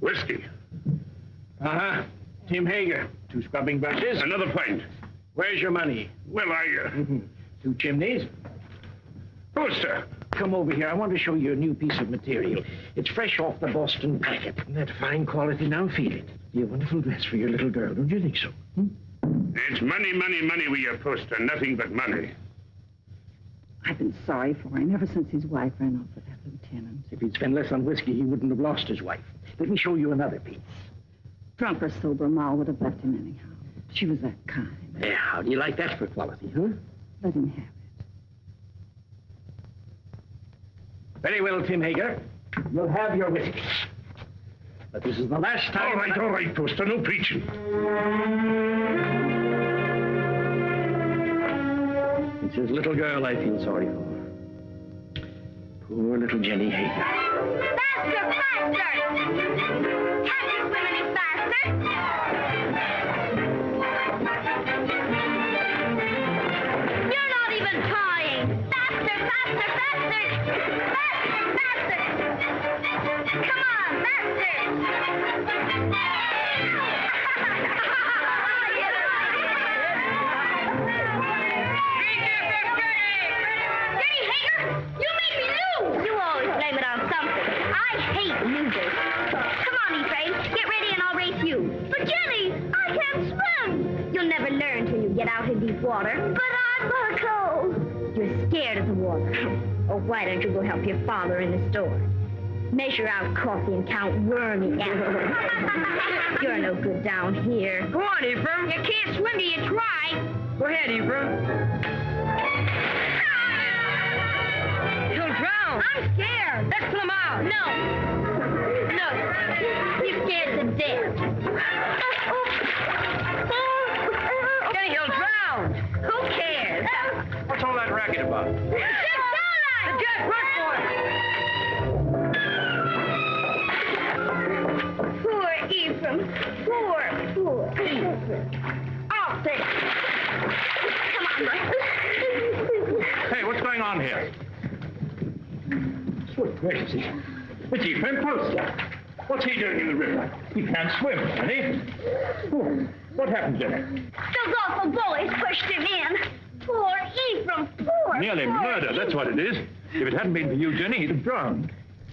Whiskey. Uh-huh. Tim Hager. 2 scrubbing brushes. Another pint. Where's your money? Well, 2 chimneys. Poster. Come over here. I want to show you a new piece of material. It's fresh off the Boston packet. Isn't that fine quality? Now feel it. Be a wonderful dress for your little girl. Don't you think so? It's money, money, money with your poster. Nothing but money. I've been sorry for him ever since his wife ran off with that lieutenant. If he'd spent less on whiskey, he wouldn't have lost his wife. Let me show you another piece. Drunk or sober, Ma would have left him anyhow. She was that kind. Yeah, how do you like that for quality, huh? Let him have it. Very well, Tim Hager. You'll have your whiskey. But this is the last time... All right, Poster. No preaching. It's his little girl I feel sorry for. Poor little Jenny Hager. Faster, faster! Can't you swim any faster? You're not even trying. Faster, faster, faster! Faster, faster! Come on, faster! Jenny Hager, you made me lose! You always blame it on something. I hate losers. Come on, Ephraim, get ready and I'll race you. But Jenny, I can't swim. You'll never learn till you get out in deep water. But I'm gonna cold. You're scared of the water. Or why don't you go help your father in the store? Measure out coffee and count wormy apples. You're no good down here. Go on, Ephraim. You can't swim till you try. Go ahead, Ephraim. He'll drown. I'm scared. Let's pull him out. No. No. He's scared to death. Jenny, he'll drown. Who cares? What's all that racket about? The jet, run for it. Poor Ephraim. Poor Ephraim. I'll say. Come on, Russ. Hey, what's going on here? Swift gracious. It's Ephraim Poster. What's he doing in the river? He can't swim, can he? Oh, what happened, Jenny? Those awful bullies pushed him in. Poor Ephraim, poor. Nearly poor murder, Ephraim. that's what it is. If it hadn't been for you, Jenny, he'd have drowned.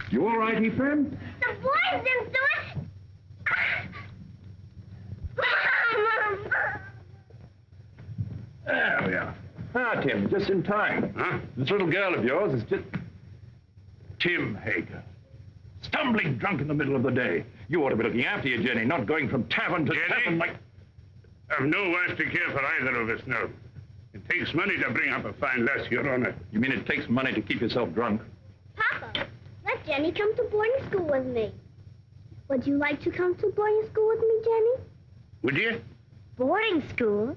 You all right, Ephraim? The boys didn't do it. There we are. Ah, Tim, just in time. Huh? This little girl of yours is just... Tim Hager. Stumbling drunk in the middle of the day. You ought to be looking after you, Jenny, not going from tavern to Jenny? tavern like... I've no wife to care for either of us now. It takes money to bring up a fine lass, Your Honor. You mean it takes money to keep yourself drunk? Papa, let Jenny come to boarding school with me. Would you like to come to boarding school with me, Jenny? Would you? Boarding school?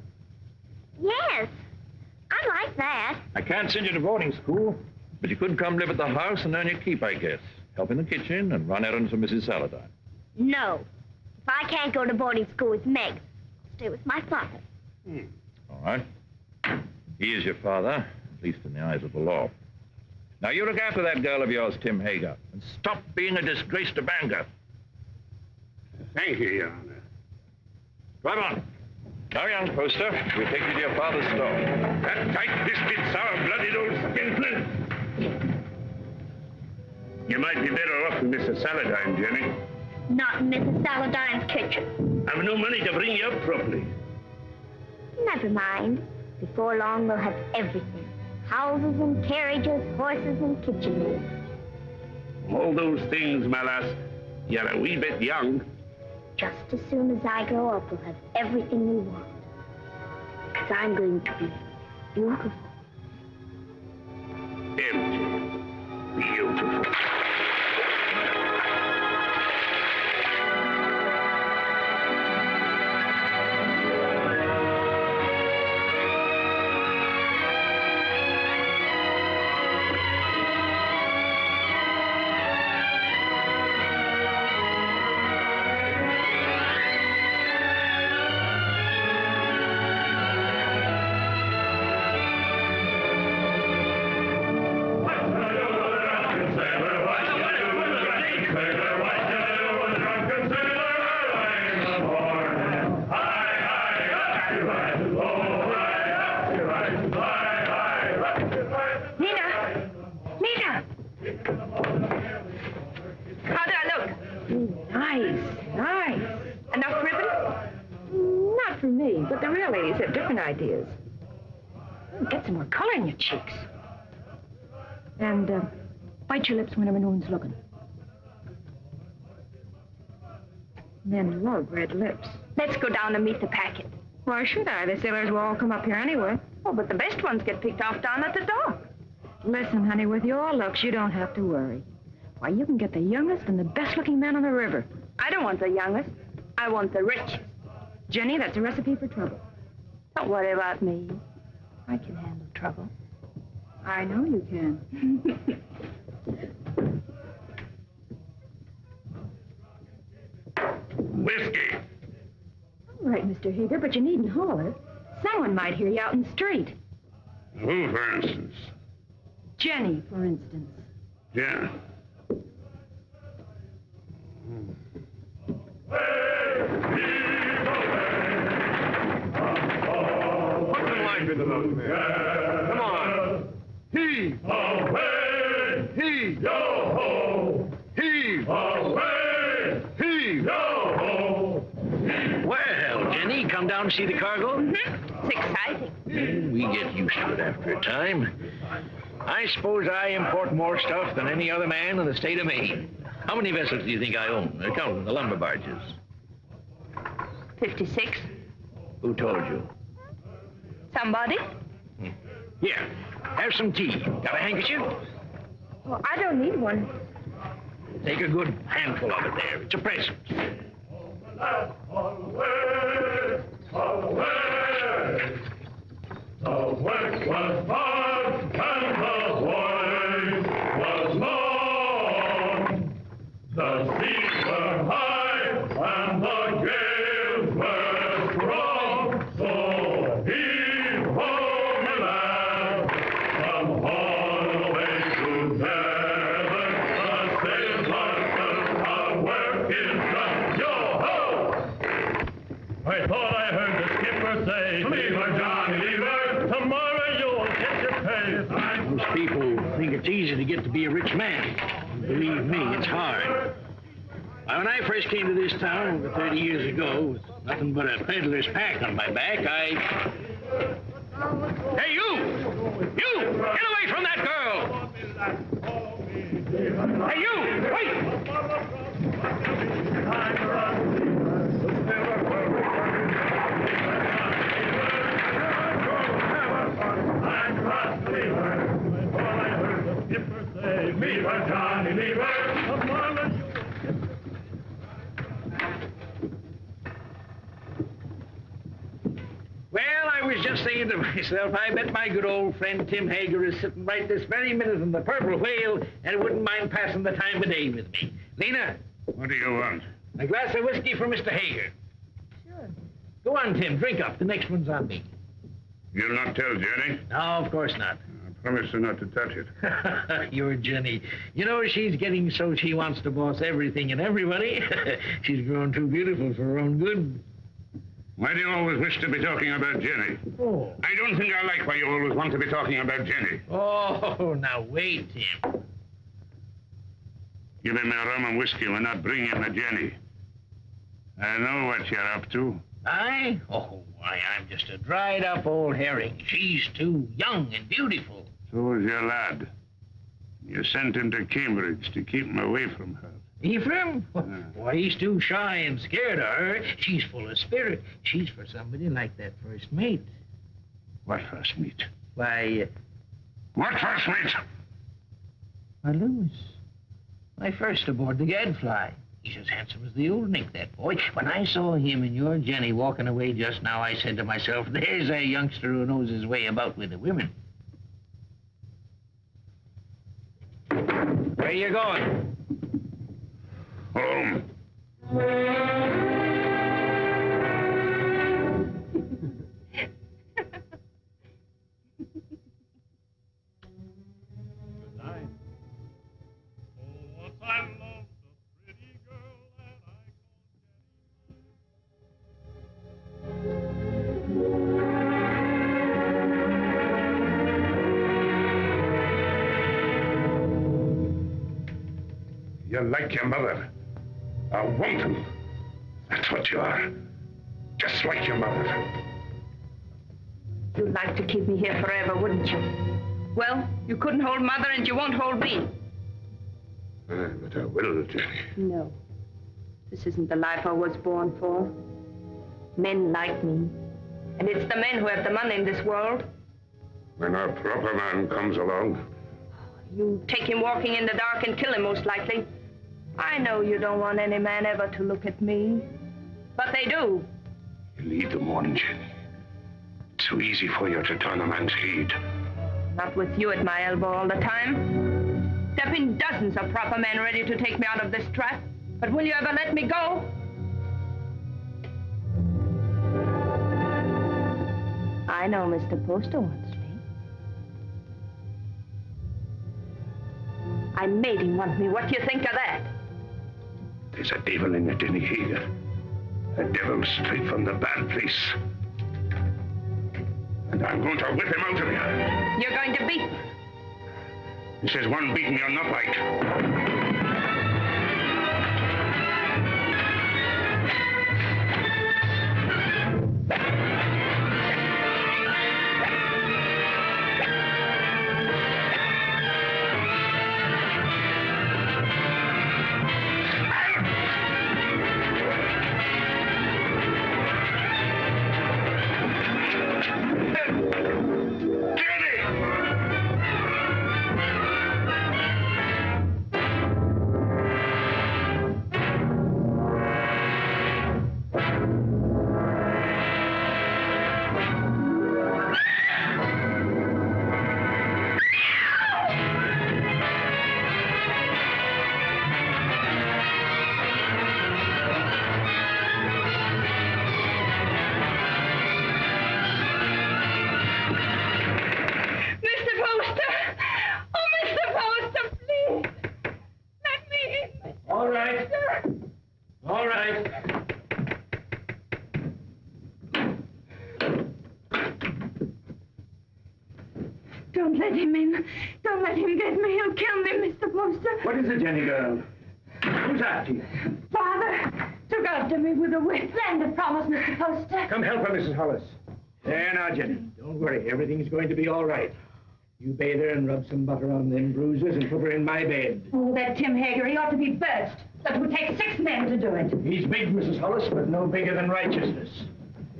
Yes. I like that. I can't send you to boarding school, but you could come live at the house and earn your keep, I guess. Help in the kitchen and run errands for Mrs. Saladine. No. If I can't go to boarding school with Meg, I'll stay with my father. All right. He is your father, at least in the eyes of the law. Now, you look after that girl of yours, Tim Hager, and stop being a disgrace to Bangor. Thank you, Your Honor. Drive on. Now, young poster, we'll take you to your father's store. That tight-fisted, sour-blooded old skinflint. You might be better off with Mrs. Saladine, Jenny. Not in Mrs. Saladine's kitchen. I've no money to bring you up properly. Never mind. Before long, we'll have everything. Houses and carriages, horses and kitchen maids. All those things, my lass, you're a wee bit young. Just as soon as I grow up, we'll have everything we want. Because I'm going to be beautiful. Empty. Beautiful. Ideas. Get some more color in your cheeks. And bite your lips whenever no one's looking. Men love red lips. Let's go down and meet the packet. Why should I? The sailors will all come up here anyway. Oh, but the best ones get picked off down at the dock. Listen, honey, with your looks, you don't have to worry. Why, you can get the youngest and the best-looking man on the river. I don't want the youngest. I want the richest. Jenny, that's a recipe for trouble. Don't worry about me. I can handle trouble. I know you can. Whiskey. All right, Mr. Hager, but you needn't holler. Someone might hear you out in the street. Who, for instance? Jenny, for instance. Yeah. Into those men. Come on. Heave! Away! Heave! Yo-ho! Heave! Away! Heave! Yo-ho! Well, Jenny, come down and see the cargo? Mm-hmm. It's exciting. We get used to it after a time. I suppose I import more stuff than any other man in the state of Maine. How many vessels do you think I own, counting the lumber barges? 56. Who told you? Somebody? Here, have some tea. Got a handkerchief? Well, I don't need one. Take a good handful of it there. It's a present. Away! Away! The work was hard and the voice was long. The seas were high and the gales were strong. So heave home your lad from Holloway to Devon. The sailors our work is done. Yo-ho! I thought I heard the skipper say, "Lever, Johnny, lever. Tomorrow you'll get your pay." Most people think it's easy to get to be a rich man. Believe me, it's hard. When I first came to this town over 30 years ago, with nothing but a peddler's pack on my back, Hey, you! You! Get away from that girl! Hey, you! Wait! Lever, Johnny, lever. Well, I was just saying to myself, I bet my good old friend Tim Hager is sitting right this very minute in the Purple Whale and wouldn't mind passing the time of day with me. Lena? What do you want? A glass of whiskey for Mr. Hager. Sure. Go Go on, Tim, drink up. The next one's on me. You'll not tell Jenny? No, of course not. I promise her not to touch it. You're Jenny. You know, she's getting so she wants to boss everything and everybody. She's grown too beautiful for her own good. Why do you always wish to be talking about Jenny? Oh. I don't think I like why you always want to be talking about Jenny. Oh, now wait, Tim. Give me my rum and whiskey. We're not bringing the Jenny. I know what you're up to. I? Oh, why, I'm just a dried-up old herring. She's too young and beautiful. So is your lad. You sent him to Cambridge to keep him away from her. Ephraim? Why, he's too shy and scared of her. She's full of spirit. She's for somebody like that first mate. What first mate? Why, What first mate? why, Lewis. My first aboard the Gadfly. He's as handsome as the old Nick, that boy. When I saw him and your Jenny walking away just now, I said to myself, there's a youngster who knows his way about with the women. Where you going? Home. You're like your mother. A wanton. That's what you are. Just like your mother. You'd like to keep me here forever, wouldn't you? Well, you couldn't hold Mother and you won't hold me. But I will, Jenny. No. This isn't the life I was born for. Men like me. And it's the men who have the money in this world. When a proper man comes along. You take him walking in the dark and kill him, most likely. I know you don't want any man ever to look at me. But they do. You lead them on, Jenny. It's so easy for you to turn a man's head. Not with you at my elbow all the time. There have been dozens of proper men ready to take me out of this trap. But will you ever let me go? I know Mr. Poster wants me. I made him want me. What do you think of that? There's a devil in it, Jenny Hager. A devil straight from the bad place. And I'm going to whip him out of you. You're going to beat me. This is one beating you're not like. Don't let him in. Don't let him get me. He'll kill me, Mr. Poster. What is it, Jenny girl? Who's after you? Father took after me with a whip. Splendid promise, Mr. Poster. Come help her, Mrs. Hollis. There now, Jenny. Don't worry. Everything's going to be all right. You bathe her and rub some butter on them bruises and put her in my bed. Oh, that Tim Hager, he ought to be birched. That would take 6 men to do it. He's big, Mrs. Hollis, but no bigger than righteousness.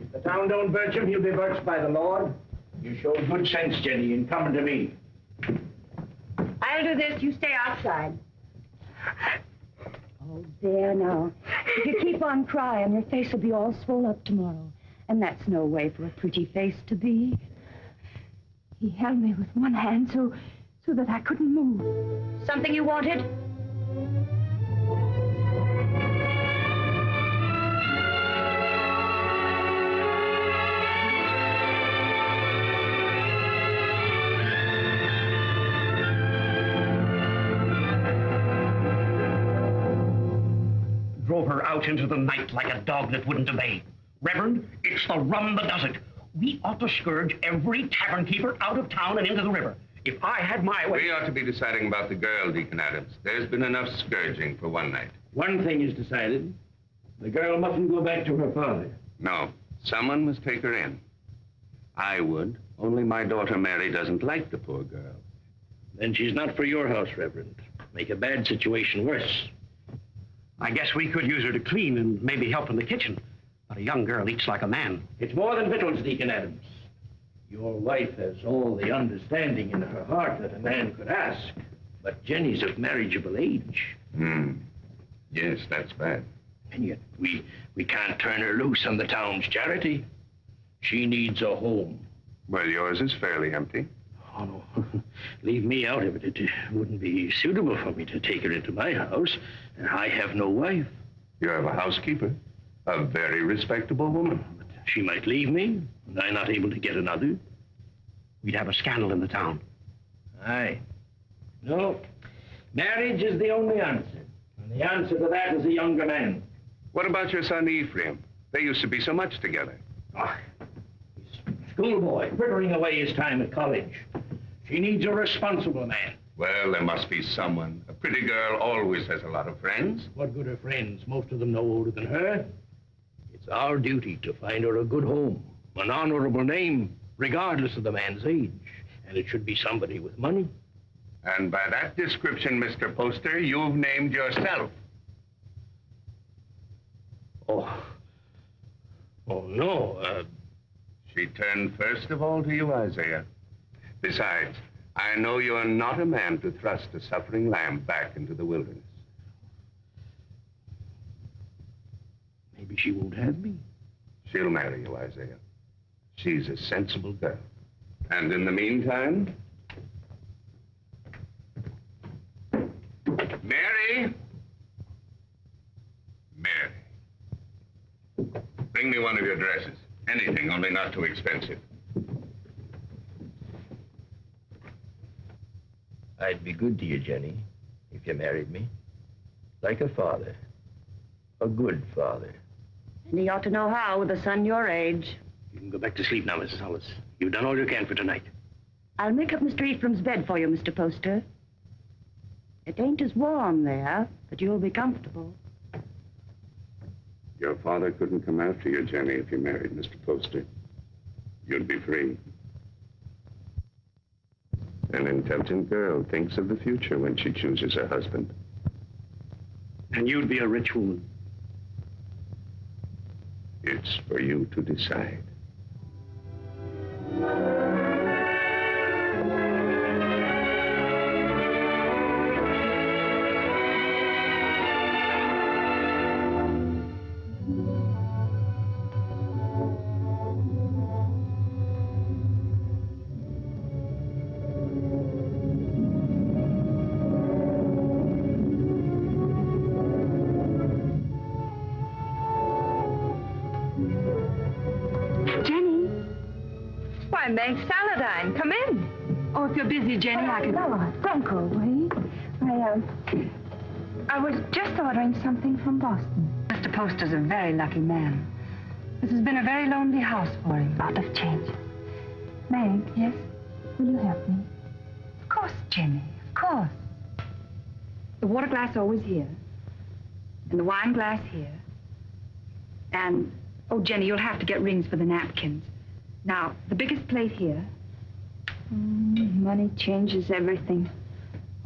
If the town don't birch him, he'll be birched by the Lord. You showed good sense, Jenny, in coming to me. I'll do this. You stay outside. Oh, there now. If you keep on crying, your face will be all swole up tomorrow. And that's no way for a pretty face to be. He held me with one hand so that I couldn't move. Something you wanted? drove her out into the night like a dog that wouldn't obey. Reverend, it's the rum that does it. We ought to scourge every tavern keeper out of town and into the river. If I had my way... We ought to be deciding about the girl, Deacon Adams. There's been enough scourging for one night. One thing is decided. The girl mustn't go back to her father. No, someone must take her in. I would, only my daughter Mary doesn't like the poor girl. Then she's not for your house, Reverend. Make a bad situation worse. I guess we could use her to clean and maybe help in the kitchen. But a young girl eats like a man. It's more than victuals, Deacon Adams. Your wife has all the understanding in her heart that a man could ask. But Jenny's of marriageable age. Yes, that's bad. And yet we can't turn her loose on the town's charity. She needs a home. Well, yours is fairly empty. Oh, no. Leave me out of it. It wouldn't be suitable for me to take her into my house. And I have no wife. You have a housekeeper. A very respectable woman. But she might leave me, and I'm not able to get another. We'd have a scandal in the town. Aye. No. Marriage is the only answer. And the answer to that is a younger man. What about your son Ephraim? They used to be so much together. Ah, he's a schoolboy, frittering away his time at college. She needs a responsible man. Well, there must be someone. A pretty girl always has a lot of friends. What good are friends? Most of them no older than her. It's our duty to find her a good home, an honorable name, regardless of the man's age. And it should be somebody with money. And by that description, Mr. Poster, you've named yourself. Oh, no. She turned first of all to you, Isaiah. Besides, I know you're not a man to thrust a suffering lamb back into the wilderness. Maybe she won't have me. She'll marry you, Isaiah. She's a sensible girl. And in the meantime... Mary! Mary. Bring me one of your dresses. Anything, only not too expensive. I'd be good to you, Jenny, if you married me. Like a father. A good father. And he ought to know how with a son your age. You can go back to sleep now, Mrs. Hollis. You've done all you can for tonight. I'll make up Mr. Ephraim's bed for you, Mr. Poster. It ain't as warm there, but you'll be comfortable. Your father couldn't come after you, Jenny, if you married Mr. Poster. You'd be free. An intelligent girl thinks of the future when she chooses a husband. And you'd be a rich woman. It's for you to decide. Meg Saladine, come in. Oh, if you're busy, Jenny, I can... No, don't go away. I was just ordering something from Boston. Mr. Poster's a very lucky man. This has been a very lonely house for him. Out of change. Meg, yes? Will you help me? Of course, Jenny, of course. The water glass always here. And the wine glass here. And, oh, Jenny, you'll have to get rings for the napkins. Now, the biggest plate here. Money changes everything.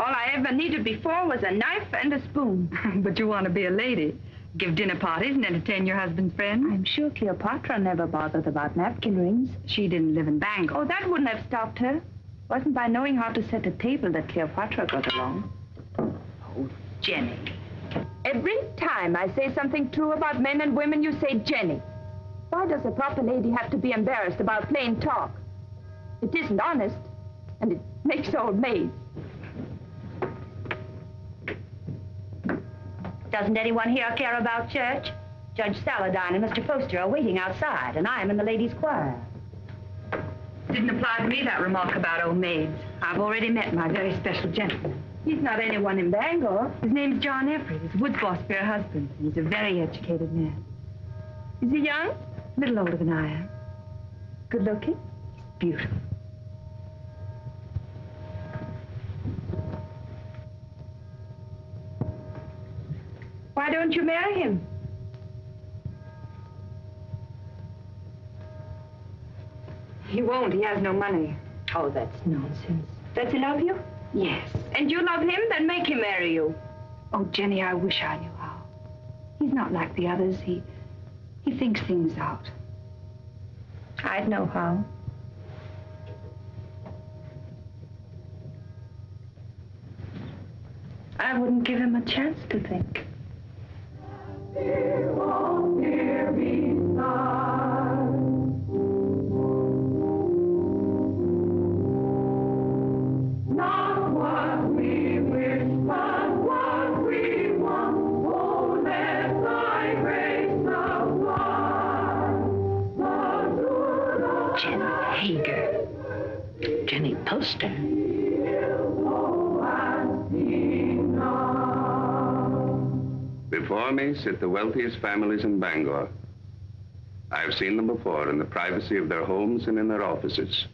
All I ever needed before was a knife and a spoon. But you want to be a lady. Give dinner parties and entertain your husband's friends. I'm sure Cleopatra never bothered about napkin rings. She didn't live in Bangor. Oh, that wouldn't have stopped her. Wasn't by knowing how to set a table that Cleopatra got along. Oh, Jenny. Every time I say something true about men and women, you say Jenny. Why does a proper lady have to be embarrassed about plain talk? It isn't honest, and it makes old maids. Doesn't anyone here care about church? Judge Saladine and Mr. Poster are waiting outside, and I am in the ladies' choir. Didn't apply to me, that remark about old maids. I've already met my very special gentleman. He's not anyone in Bangor. His name's John Ephraim. He's Wood's boss for her husband. He's a very educated man. Is he young? A little older than I am. Good looking? He's beautiful. Why don't you marry him? He won't. He has no money. Oh, that's nonsense. Does he love you? Yes. And you love him? Then make him marry you. Oh, Jenny, I wish I knew how. He's not like the others. He thinks things out. I'd know how. I wouldn't give him a chance to think. Hager. Jenny Poster. Before me sit the wealthiest families in Bangor. I've seen them before in the privacy of their homes and in their offices.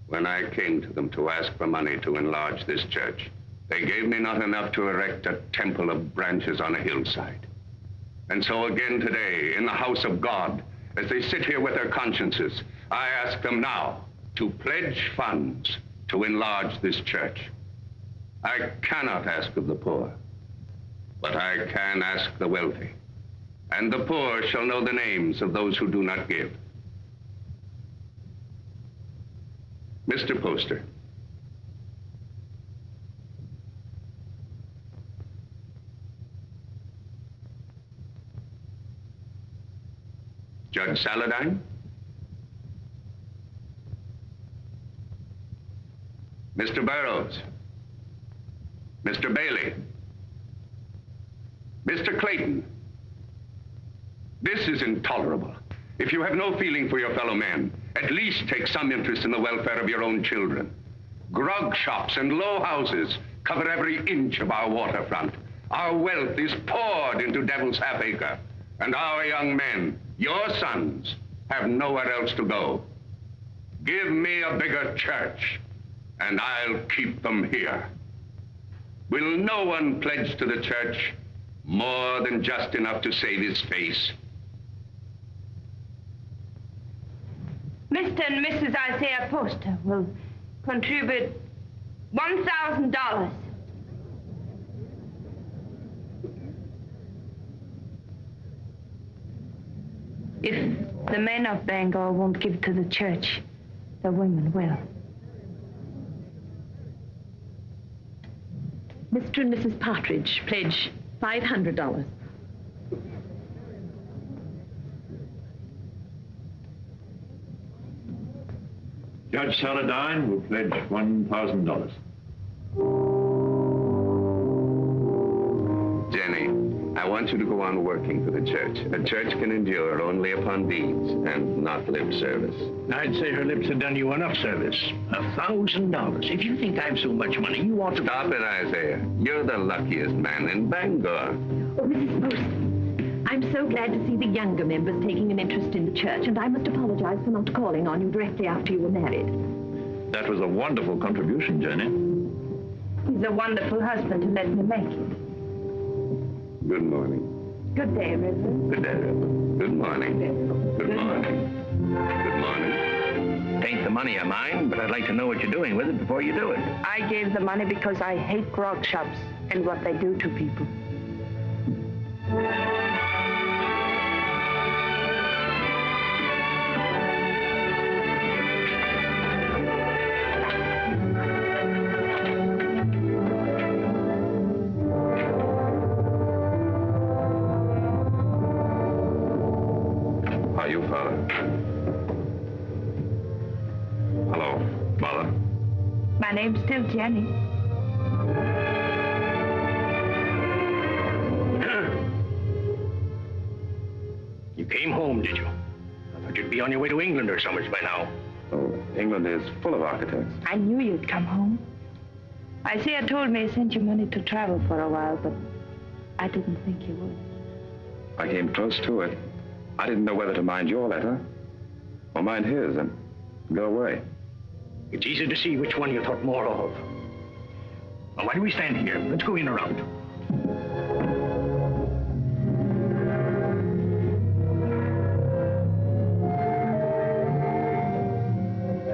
When I came to them to ask for money to enlarge this church, they gave me not enough to erect a temple of branches on a hillside. And so again today, in the house of God, as they sit here with their consciences, I ask them now to pledge funds to enlarge this church. I cannot ask of the poor, but I can ask the wealthy. And the poor shall know the names of those who do not give. Mr. Poster. Judge Saladine? Mr. Burroughs? Mr. Bailey? Mr. Clayton? This is intolerable. If you have no feeling for your fellow men, at least take some interest in the welfare of your own children. Grog shops and low houses cover every inch of our waterfront. Our wealth is poured into Devil's Half-Acre. And our young men, your sons, have nowhere else to go. Give me a bigger church, and I'll keep them here. Will no one pledge to the church more than just enough to save his face? Mr. and Mrs. Isaiah Poster will contribute $1,000. If the men of Bangor won't give to the church, the women will. Mr. and Mrs. Partridge pledge $500. Judge Saladine will pledge $1,000. Jenny, I want you to go on working for the church. A church can endure only upon deeds and not lip service. I'd say her lips have done you enough service. $1,000. If you think I've so much money, you ought to... Stop it, Isaiah. You're the luckiest man in Bangor. Oh, Mrs. Poster, I'm so glad to see the younger members taking an interest in the church, and I must apologize for not calling on you directly after you were married. That was a wonderful contribution, Jenny. He's a wonderful husband to let me make it. Good morning. Good day, Reverend. Good day, Reverend. Good morning. Good morning. Good morning. It ain't the money of mine, but I'd like to know what you're doing with it before you do it. I gave the money because I hate grog shops and what they do to people. Are you, Father? Hello, Mother. My name's still Jenny. You came home, did you? I thought you'd be on your way to England or somewhere by now. Oh, England is full of architects. I knew you'd come home. Isaiah told me he sent you money to travel for a while, but I didn't think he would. I came close to it. I didn't know whether to mind your letter or mind his and go away. It's easy to see which one you thought more of. Now, why do we stand here? Let's go in around.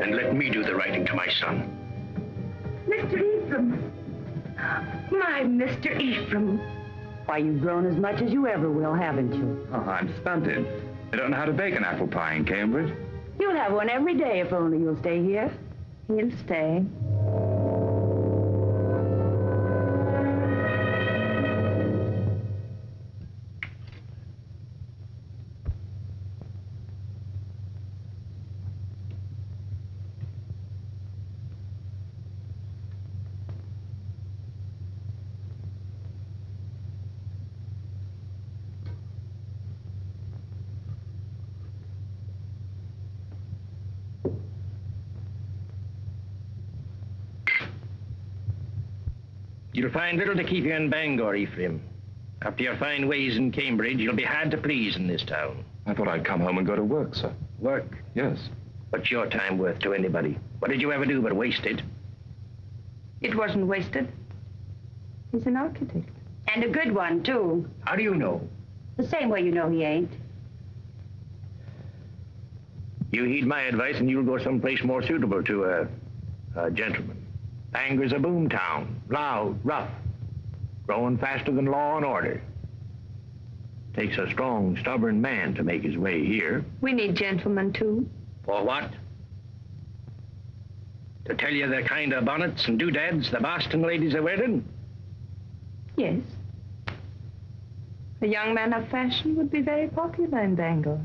And let me do the writing to my son. Mr. Ephraim. My Mr. Ephraim. Why, you've grown as much as you ever will, haven't you? Oh, I'm stunted. I don't know how to bake an apple pie in Cambridge. You'll have one every day if only you'll stay here. He'll stay. You'll find little to keep you in Bangor, Ephraim. After your fine ways in Cambridge, you'll be hard to please in this town. I thought I'd come home and go to work, sir. Work? Yes. What's your time worth to anybody? What did you ever do but waste it? It wasn't wasted. He's an architect. And a good one, too. How do you know? The same way you know he ain't. You heed my advice and you'll go someplace more suitable to a gentleman. Bangor's a boom town. Loud, rough. Growing faster than law and order. Takes a strong, stubborn man to make his way here. We need gentlemen, too. For what? To tell you the kind of bonnets and doodads the Boston ladies are wearing? Yes. A young man of fashion would be very popular in Bangor.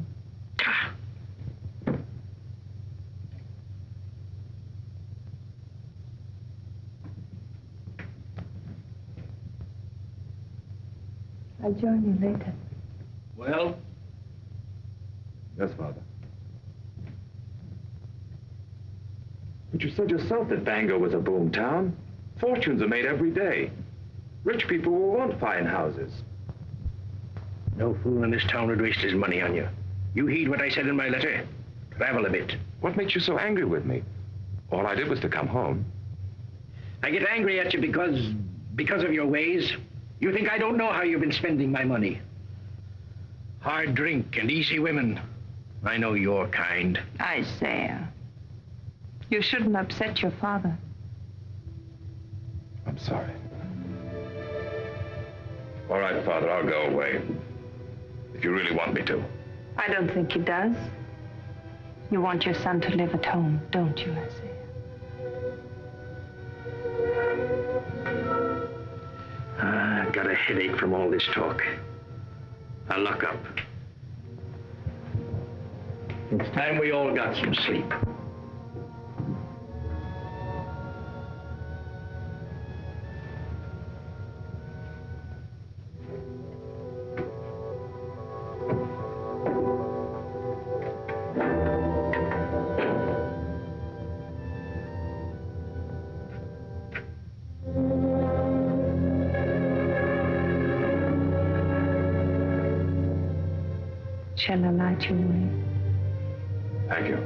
I'll join you later. Well? Yes, Father. But you said yourself that Bangor was a boom town. Fortunes are made every day. Rich people will want fine houses. No fool in this town would waste his money on you. You heed what I said in my letter. Travel a bit. What makes you so angry with me? All I did was to come home. I get angry at you because of your ways. You think I don't know how you've been spending my money. Hard drink and easy women. I know your kind. Isaiah, you shouldn't upset your father. I'm sorry. All right, Father, I'll go away. If you really want me to. I don't think he does. You want your son to live at home, don't you, Isaiah? I've got a headache from all this talk. I'll lock up. It's time we all got some sleep. Shall I light your way? Thank you.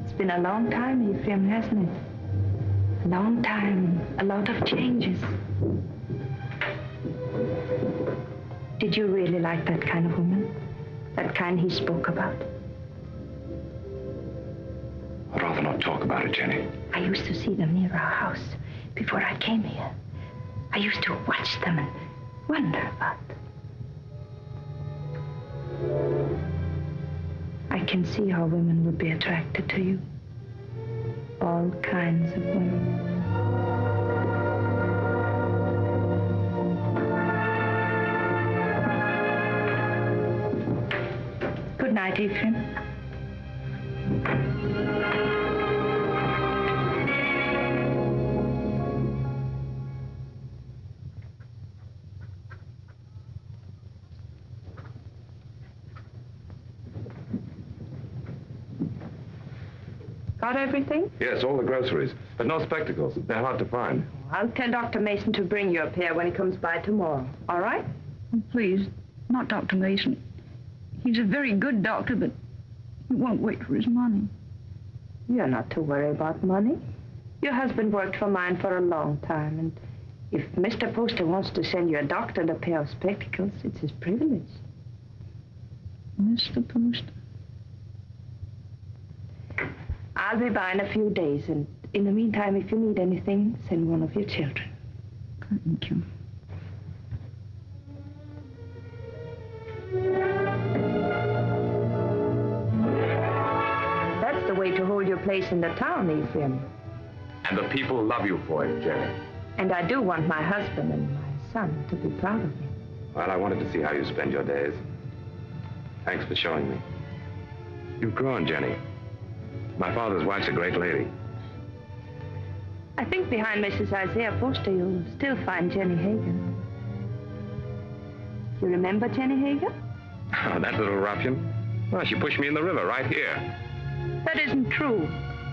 It's been a long time, Ephraim, hasn't it? A long time, a lot of changes. Did you really like that kind of woman? That kind he spoke about? I'd rather not talk about it, Jenny. I used to see them near our house before I came here. I used to watch them and wonder about them. I can see how women would be attracted to you. All kinds of women. Good night, Ephraim. Got everything? Yes, all the groceries, but no spectacles. They're hard to find. I'll tell Dr. Mason to bring you a pair when he comes by tomorrow. All right? Please, not Dr. Mason. He's a very good doctor, but he won't wait for his money. You're not to worry about money. Your husband worked for mine for a long time, and if Mr. Poster wants to send you a doctor and a pair of spectacles, it's his privilege. Mr. Poster? I'll be by in a few days, and in the meantime, if you need anything, send one of your children. Thank you. That's the way to hold your place in the town, Ephraim. And the people love you for it, Jenny. And I do want my husband and my son to be proud of me. Well, I wanted to see how you spend your days. Thanks for showing me. You've grown, Jenny. My father's wife's a great lady. I think behind Mrs. Isaiah Poster, you'll still find Jenny Hager. You remember Jenny Hager? Oh, that little ruffian? Well, she pushed me in the river right here. That isn't true.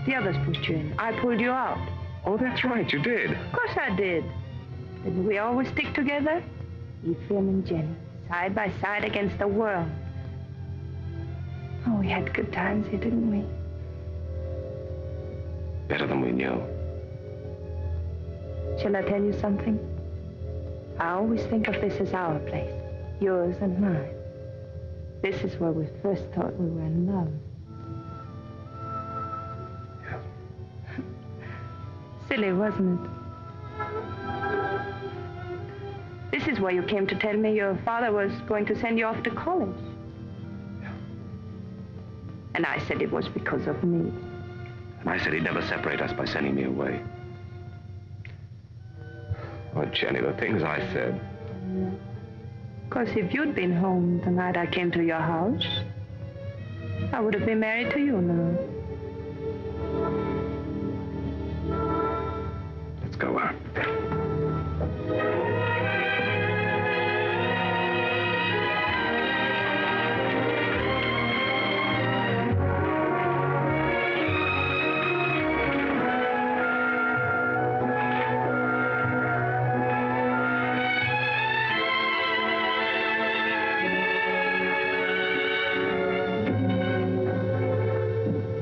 The others pushed you in. I pulled you out. Oh, that's right, you did. Of course I did. Didn't we always stick together? Ephraim and Jenny, side by side against the world. Oh, we had good times here, didn't we? Better than we knew. Shall I tell you something? I always think of this as our place, yours and mine. This is where we first thought we were in love. Yeah. Silly, wasn't it? This is where you came to tell me your father was going to send you off to college. Yeah. And I said it was because of me. And I said he'd never separate us by sending me away. Oh, Jenny, the things I said. Of course, if you'd been home the night I came to your house, I would have been married to you now. Let's go out.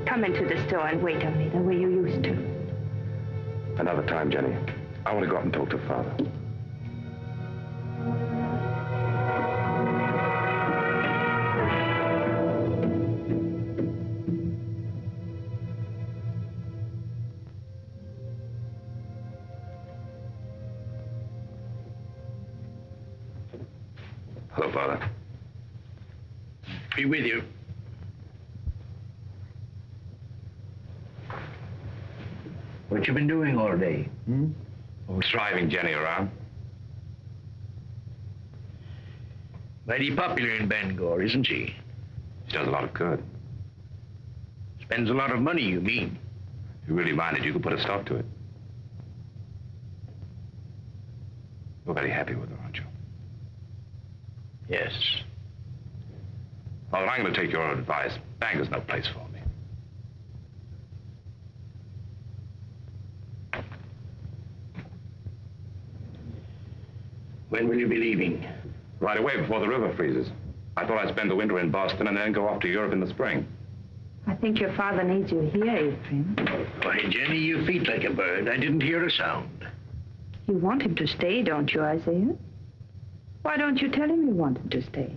Come into the store and wait on me the way you used to. Another time, Jenny. I want to go up and talk to Father. Hello, Father. Be with you. What you been doing all day? Oh, driving Jenny around. Mighty popular in Bangor, isn't she? She does a lot of good. Spends a lot of money, you mean? If you really minded, you could put a stop to it. You're very happy with her, aren't you? Yes. Well, I'm going to take your advice. Bangor's no place for me. When will you be leaving? Right away, before the river freezes. I thought I'd spend the winter in Boston and then go off to Europe in the spring. I think your father needs you here, Ephraim. Why, Jenny, you feet like a bird. I didn't hear a sound. You want him to stay, don't you, Isaiah? Why don't you tell him you want him to stay?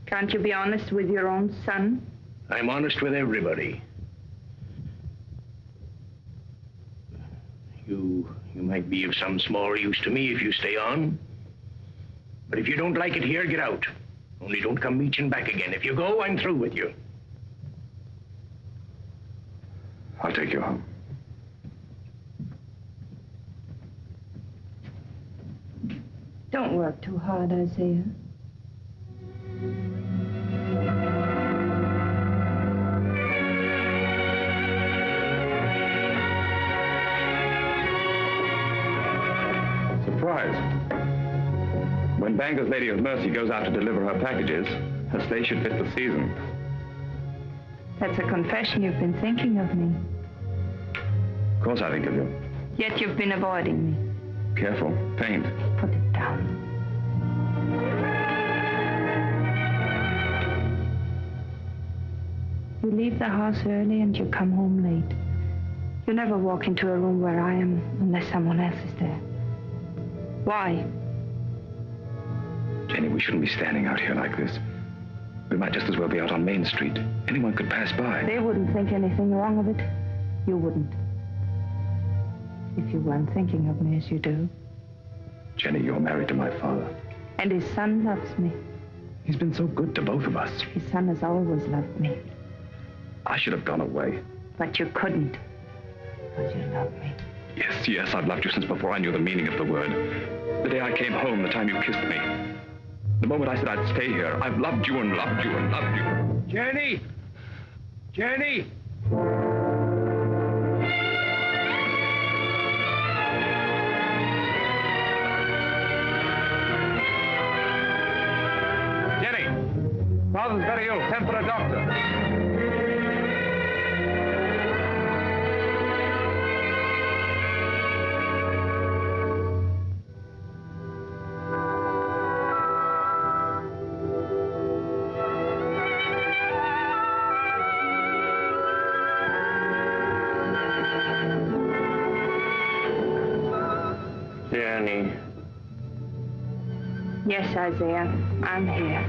Can't you be honest with your own son? I'm honest with everybody. You might be of some small use to me if you stay on. But if you don't like it here, get out. Only don't come meeching back again. If you go, I'm through with you. I'll take you home. Don't work too hard, Isaiah. Surprise. When Bangor's Lady of Mercy goes out to deliver her packages, her sleigh should fit the season. That's a confession you've been thinking of me. Of course I think of you. Yet you've been avoiding me. Careful. Faint. Put it down. You leave the house early and you come home late. You never walk into a room where I am unless someone else is there. Why? Jenny, we shouldn't be standing out here like this. We might just as well be out on Main Street. Anyone could pass by. They wouldn't think anything wrong of it. You wouldn't. If you weren't thinking of me as you do. Jenny, you're married to my father. And his son loves me. He's been so good to both of us. His son has always loved me. I should have gone away. But you couldn't. Because you love me. Yes, I've loved you since before I knew the meaning of the word. The day I came home, the time you kissed me. The moment I said I'd stay here, I've loved you and loved you and loved you. Jenny! Jenny! Jenny! Father's very ill. Send for a doctor. Jenny. Yes, Isaiah, I'm here.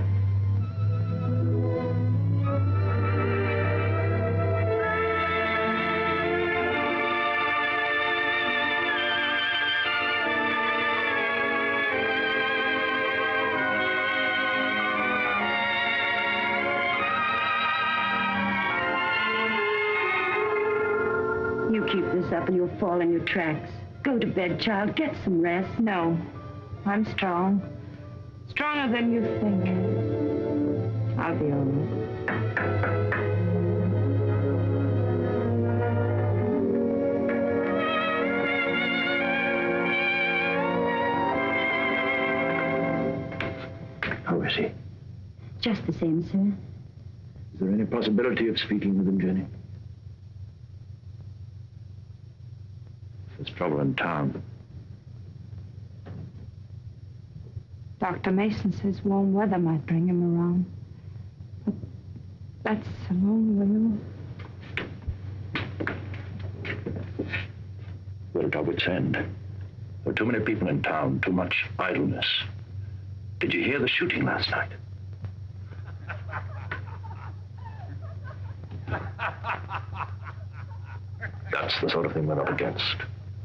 You keep this up and you'll fall in your tracks. Go to bed, child. Get some rest. No, I'm strong. Stronger than you think. I'll be all right. How is he? Just the same, sir. Is there any possibility of speaking with him, Jenny? There's trouble in town. Dr. Mason says warm weather might bring him around. But that's a long way off. We're at our wit's end. There are too many people in town, too much idleness. Did you hear the shooting last night? That's the sort of thing we're up against.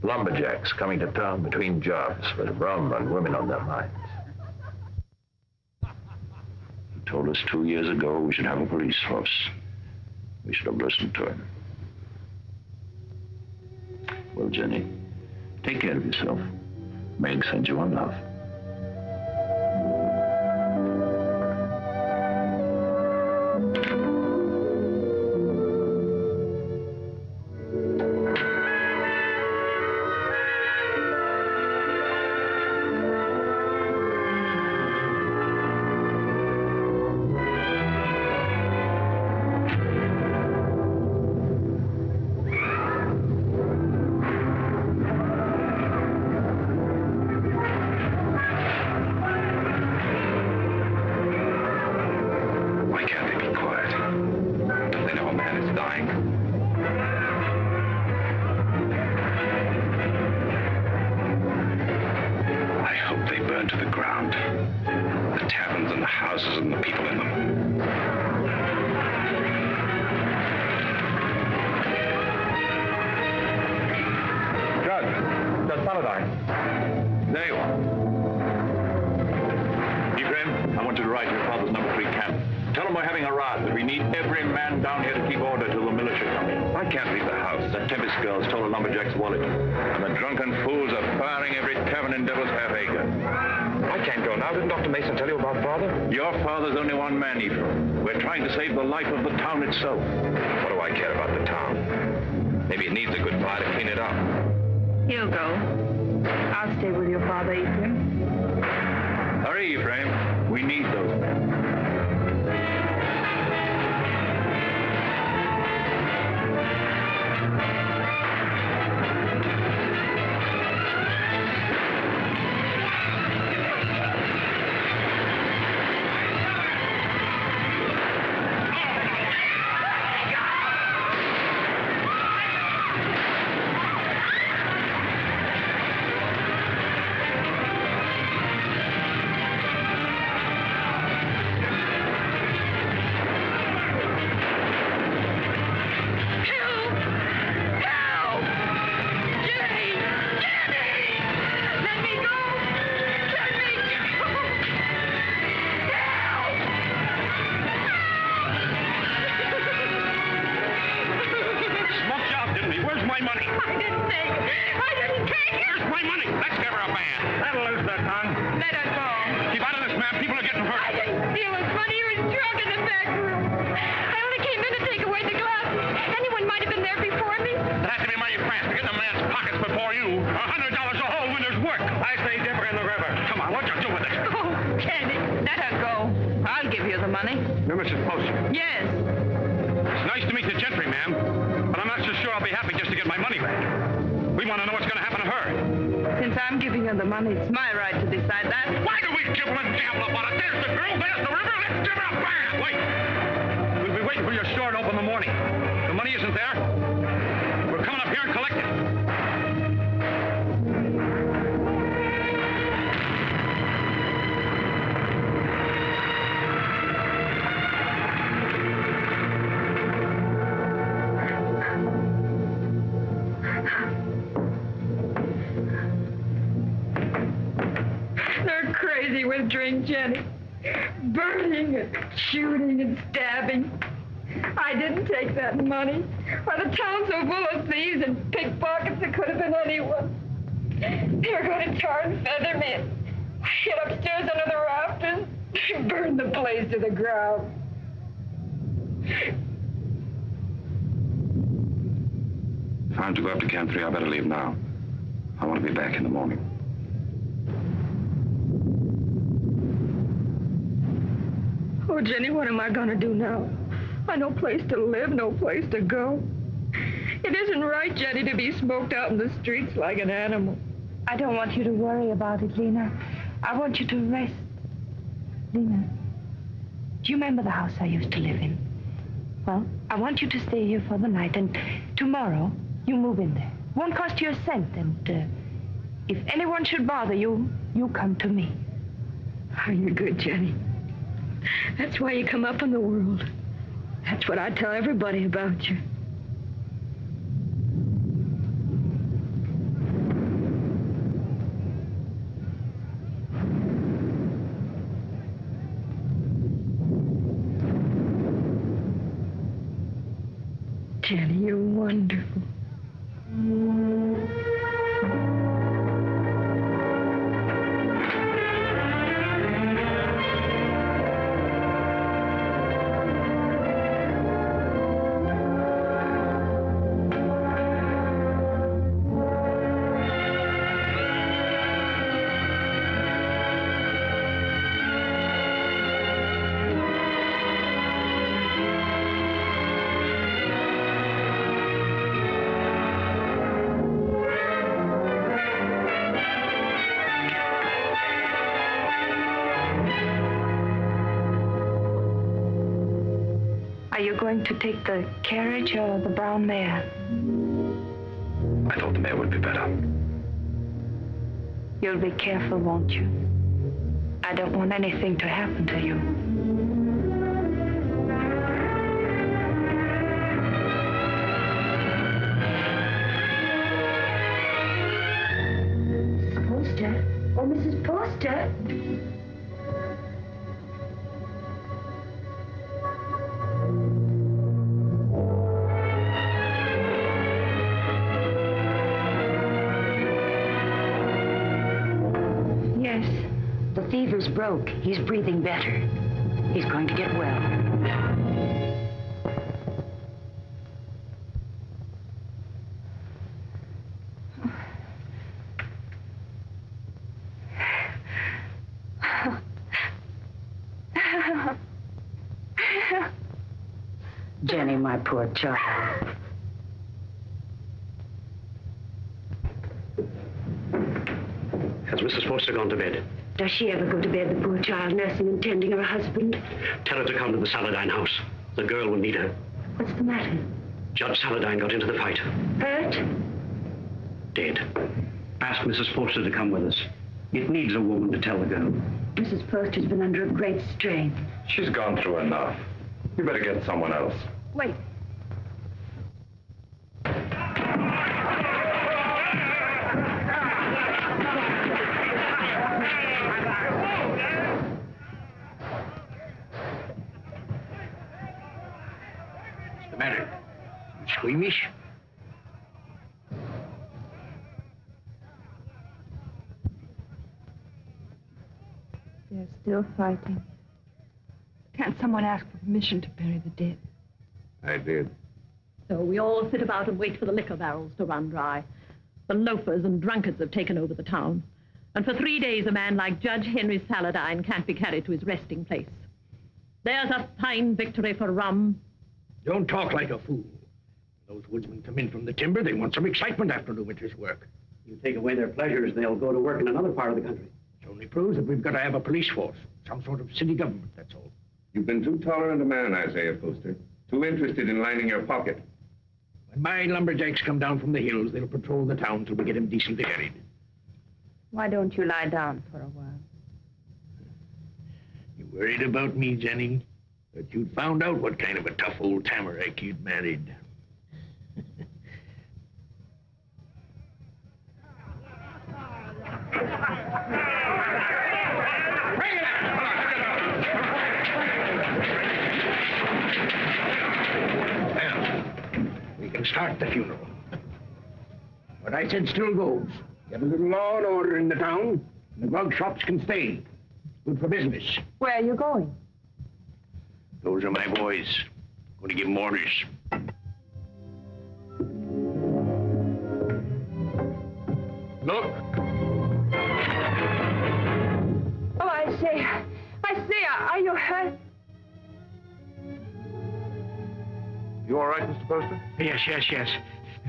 Lumberjacks coming to town between jobs with rum and women on their minds. He told us 2 years ago we should have a police force. We should have listened to him. Well, Jenny, take care of yourself. Meg sends you on love. There you are. Ephraim, I want you to ride to your father's number 3 camp. Tell him we're having a riot, that we need every man down here to keep order till the militia come in. I can't leave the house. That Tempest girl stole a lumberjack's wallet. And the drunken fools are firing every tavern in Devil's Half Hager. I can't go now. Didn't Dr. Mason tell you about Father? Your father's only one man, Ephraim. We're trying to save the life of the town itself. What do I care about the town? Maybe it needs a good fire to clean it up. He'll go. I'll stay with your father, Ephraim. Hurry, Ephraim. We need those men. my money? I didn't take it. I didn't take it. Where's my money? Let's give her a band. That'll loose her tongue. Let her go. Keep out of this, ma'am. People are getting hurt. I didn't steal his money. He was drunk in the back room. I only came in to take away the glasses. Anyone might have been there before me. It has to be mighty fast to get in a man's pockets before you. $100 a hole when there's work. I say dip her in the river. Come on, what you do with it? Oh, Jenny, let her go. I'll give you the money. You're Mrs. Poster. Yes. It's nice to meet the gentry, ma'am. But I'm not so sure I'll be happy just to get my money back. We want to know what's going to happen to her. Since I'm giving her the money, it's my right to decide that. Why do we gibble and gabble about it? There's the girl, there's the river. Let's give her a bath. Wait. We'll be waiting for your store to open in the morning. The money isn't there. We're coming up here and collect it. They're crazy with drink, Jenny. Burning and shooting and stabbing. I didn't take that money. Why, the town's so full of thieves and pickpockets, it could have been anyone. They're going to tar and feather me and get upstairs under the rafters and burn the place to the ground. If I'm to go up to Camp 3, I better leave now. I want to be back in the morning. Oh, Jenny, what am I going to do now? I've no place to live, no place to go. It isn't right, Jenny, to be smoked out in the streets like an animal. I don't want you to worry about it, Lena. I want you to rest. Lena, do you remember the house I used to live in? Well, I want you to stay here for the night, and tomorrow you move in there. Won't cost you a cent, and if anyone should bother you, you come to me. Oh, you're good, Jenny. That's why you come up in the world. That's what I tell everybody about you. Jenny, you're wonderful. Are you going to take the carriage or the brown mare? I thought the mare would be better. You'll be careful, won't you? I don't want anything to happen to you. Mrs. Poster? Oh, Mrs. Poster? The fever's broke. He's breathing better. He's going to get well. Jenny, my poor child. Has Mrs. Foster gone to bed? Does she ever go to bed, the poor child, nursing and tending her husband? Tell her to come to the Saladine house. The girl will need her. What's the matter? Judge Saladine got into the fight. Hurt? Dead. Ask Mrs. Foster to come with us. It needs a woman to tell the girl. Mrs. Poster's been under a great strain. She's gone through enough. You better get someone else. Wait. What's the matter? You squeamish? Still fighting. Can't someone ask for permission to bury the dead? I did. So we all sit about and wait for the liquor barrels to run dry. The loafers and drunkards have taken over the town. And for 3 days, a man like Judge Henry Saladine can't be carried to his resting place. There's a fine victory for rum. Don't talk like a fool. Those woodsmen come in from the timber. They want some excitement after the winter's work. You take away their pleasures, they'll go to work in another part of the country. It only proves that we've got to have a police force. Some sort of city government, that's all. You've been too tolerant a man, Isaiah Poster. Too interested in lining your pocket. When my lumberjacks come down from the hills, they'll patrol the town till we get him decently buried. Why don't you lie down for a while? You worried about me, Jenny? That you'd found out what kind of a tough old tamarack you'd married. We can start the funeral. What I said still goes. Get a little law and order in the town, and the grog shops can stay. Good for business. Where are you going? Those are my boys. Going to give them orders. Look. Oh, I say, are you hurt? You all right, Mr. Poster? Yes.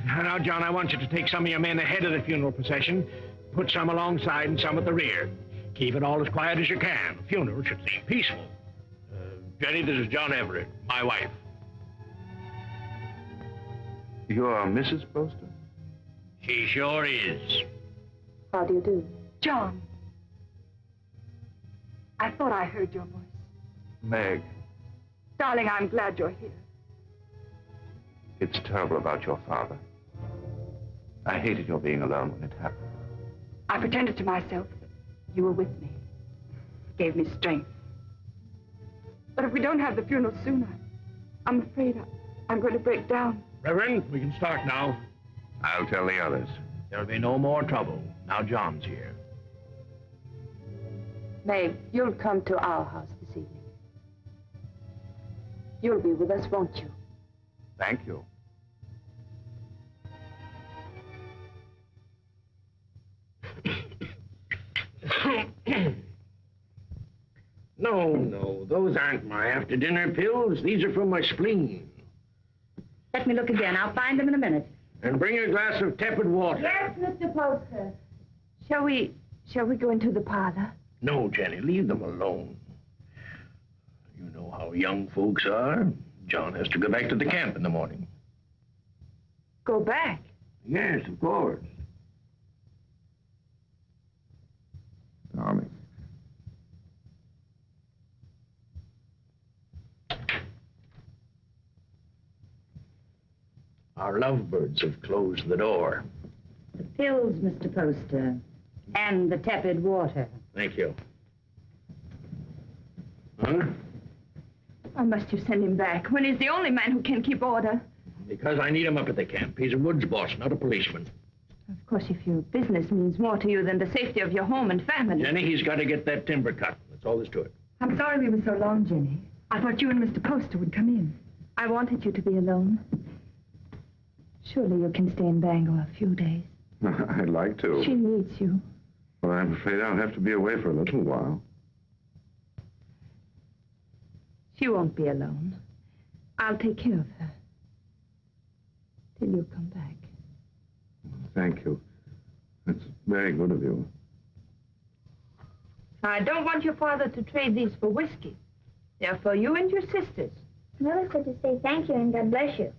Now, John, I want you to take some of your men ahead of the funeral procession, put some alongside and some at the rear. Keep it all as quiet as you can. The funeral should seem peaceful. Jenny, this is John Everett, my wife. You're Mrs. Poster? She sure is. How do you do? John. I thought I heard your voice. Meg, Darling, I'm glad you're here. it's terrible about your father. I hated your being alone when it happened. I pretended to myself that you were with me. It gave me strength. But if we don't have the funeral soon, I'm afraid I'm going to break down. Reverend, we can start now. I'll tell the others. There'll be no more trouble. Now John's here. Meg, you'll come to our house this evening. You'll be with us, won't you? Thank you. No, those aren't my after-dinner pills. These are for my spleen. Let me look again. I'll find them in a minute. And bring a glass of tepid water. Yes, Mr. Poster. Shall we go into the parlor? No, Jenny, leave them alone. You know how young folks are. John has to go back to the camp in the morning. Go back? Yes, of course. Darling. Our lovebirds have closed the door. The pills, Mr. Poster. And the tepid water. Thank you. Huh? Why must you send him back when he's the only man who can keep order? Because I need him up at the camp. He's a woods boss, not a policeman. Of course, if your business means more to you than the safety of your home and family. Jenny, he's got to get that timber cut. That's all there's to it. I'm sorry we were so long, Jenny. I thought you and Mr. Poster would come in. I wanted you to be alone. Surely you can stay in Bangor a few days. I'd like to. She needs you. But I'm afraid I'll have to be away for a little while. She won't be alone. I'll take care of her. Till you come back. Thank you. That's very good of you. I don't want your father to trade these for whiskey. They're for you and your sisters. Mother said to say thank you and God bless you.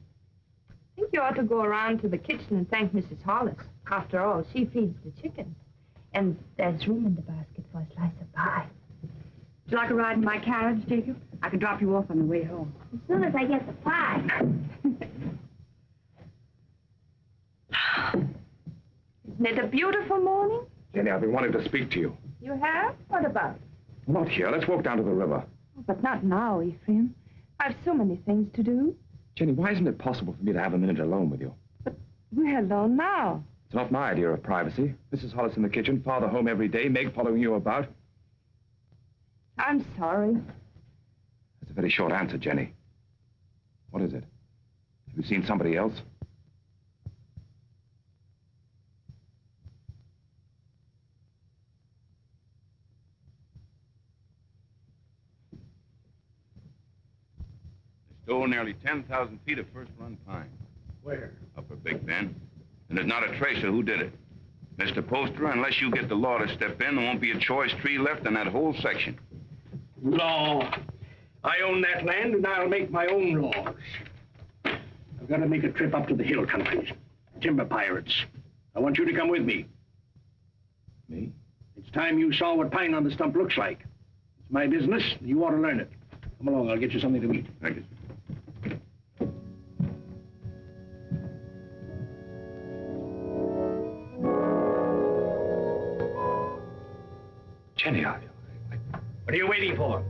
I think you ought to go around to the kitchen and thank Mrs. Hollis. After all, she feeds the chickens. And there's room in the basket for a slice of pie. Would you like a ride in my carriage, Jacob? I can drop you off on the way home. As soon as I get the pie. Isn't it a beautiful morning? Jenny, I've been wanting to speak to you. You have? What about? Not here. Let's walk down to the river. Oh, but not now, Ephraim. I've so many things to do. Jenny, why isn't it possible for me to have a minute alone with you? But we're alone now. It's not my idea of privacy. Mrs. Hollis in the kitchen, Father home every day, Meg following you about. I'm sorry. That's a very short answer, Jenny. What is it? Have you seen somebody else? They stole nearly 10,000 feet of first-run pine. Where? Upper Big Bend. And there's not a trace of who did it. Mr. Poster, unless you get the law to step in, there won't be a choice tree left in that whole section. Law. I own that land, and I'll make my own laws. I've got to make a trip up to the hill countries. Timber pirates. I want you to come with me. Me? It's time you saw what pine on the stump looks like. It's my business, and you ought to learn it. Come along, I'll get you something to eat. Thank you. Jenny, What are you waiting for?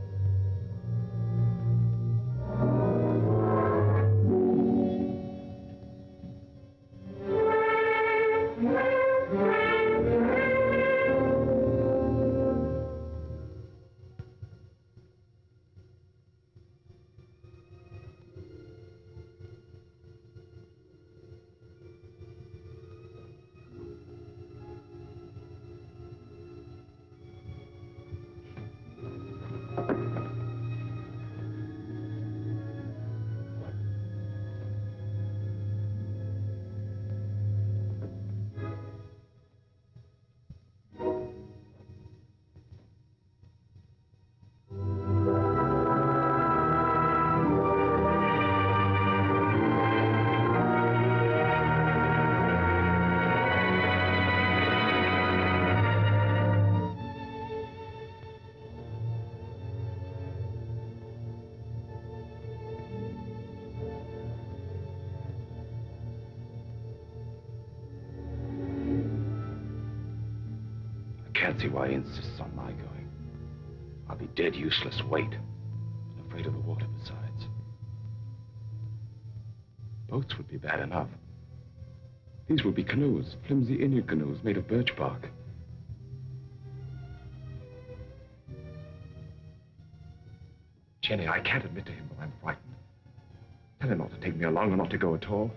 I can't see why he insists on my going. I'll be dead useless weight, and afraid of the water besides. Boats would be bad enough. These would be canoes, flimsy Inuit canoes made of birch bark. Jenny, I can't admit to him that I'm frightened. Tell him not to take me along or not to go at all.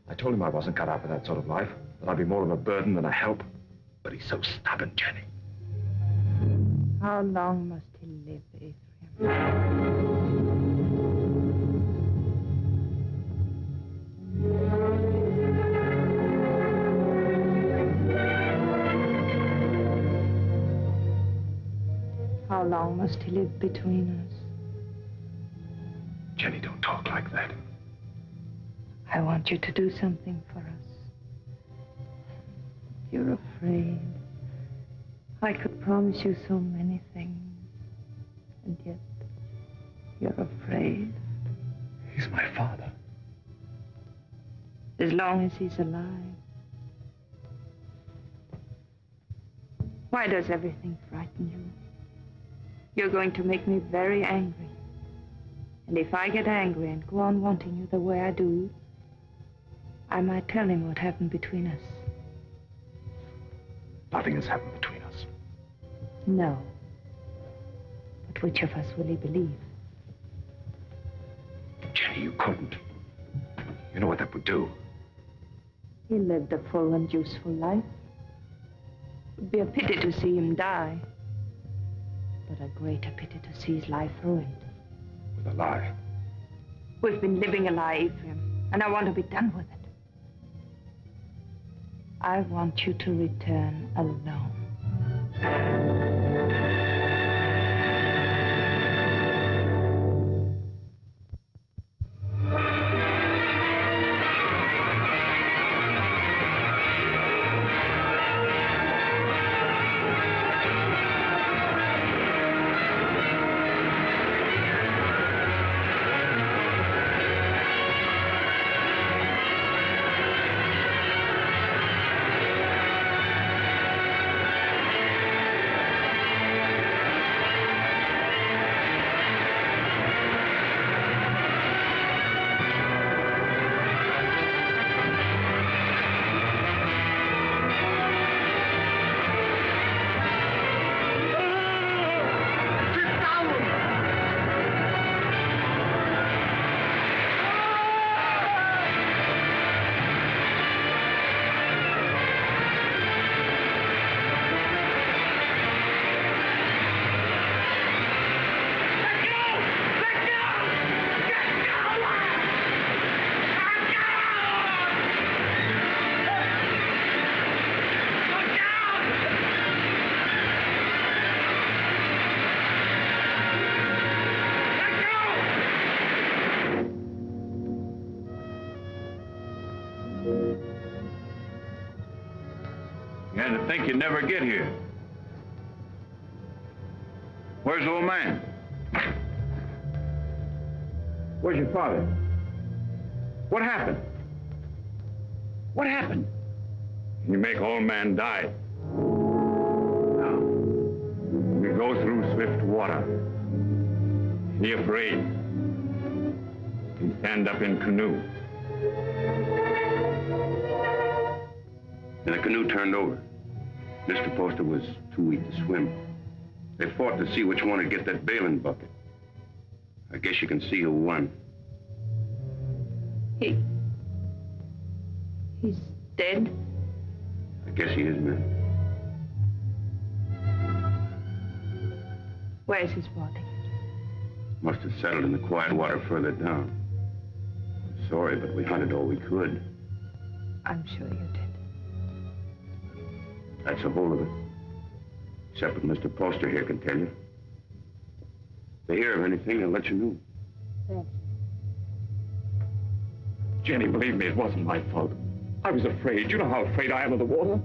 I told him I wasn't cut out for that sort of life, that I'd be more of a burden than a help. But he's so stubborn, Jenny. How long must he live, Ephraim? How long must he live between us? Jenny, don't talk like that. I want you to do something for us. You're afraid. I could promise you so many things, and yet you're afraid. He's my father. As long as he's alive. Why does everything frighten you? You're going to make me very angry. And if I get angry and go on wanting you the way I do, I might tell him what happened between us. Nothing has happened between us. No. But which of us will he believe? Jenny, you couldn't. You know what that would do. He lived a full and useful life. It would be a pity to see him die. But a greater pity to see his life ruined. With a lie. We've been living a lie, Ephraim, and I want to be done with it. I want you to return alone. beginning to think you'd never get here. Where's the old man? Where's your father? What happened? What happened? You make old man die. Now, we go through swift water. He afraid. He stand up in canoe. And the canoe turned over. Mr. Poster was too weak to swim. They fought to see which one would get that bailing bucket. I guess you can see who won. He's dead? I guess he is, man. Where's his body? Must have settled in the quiet water further down. I'm sorry, but we hunted all we could. I'm sure you did. That's the whole of it. Except what Mr. Poster here can tell you. If they hear of anything, they'll let you know. Thanks. Jenny, believe me, it wasn't my fault. I was afraid. You know how afraid I am of the water.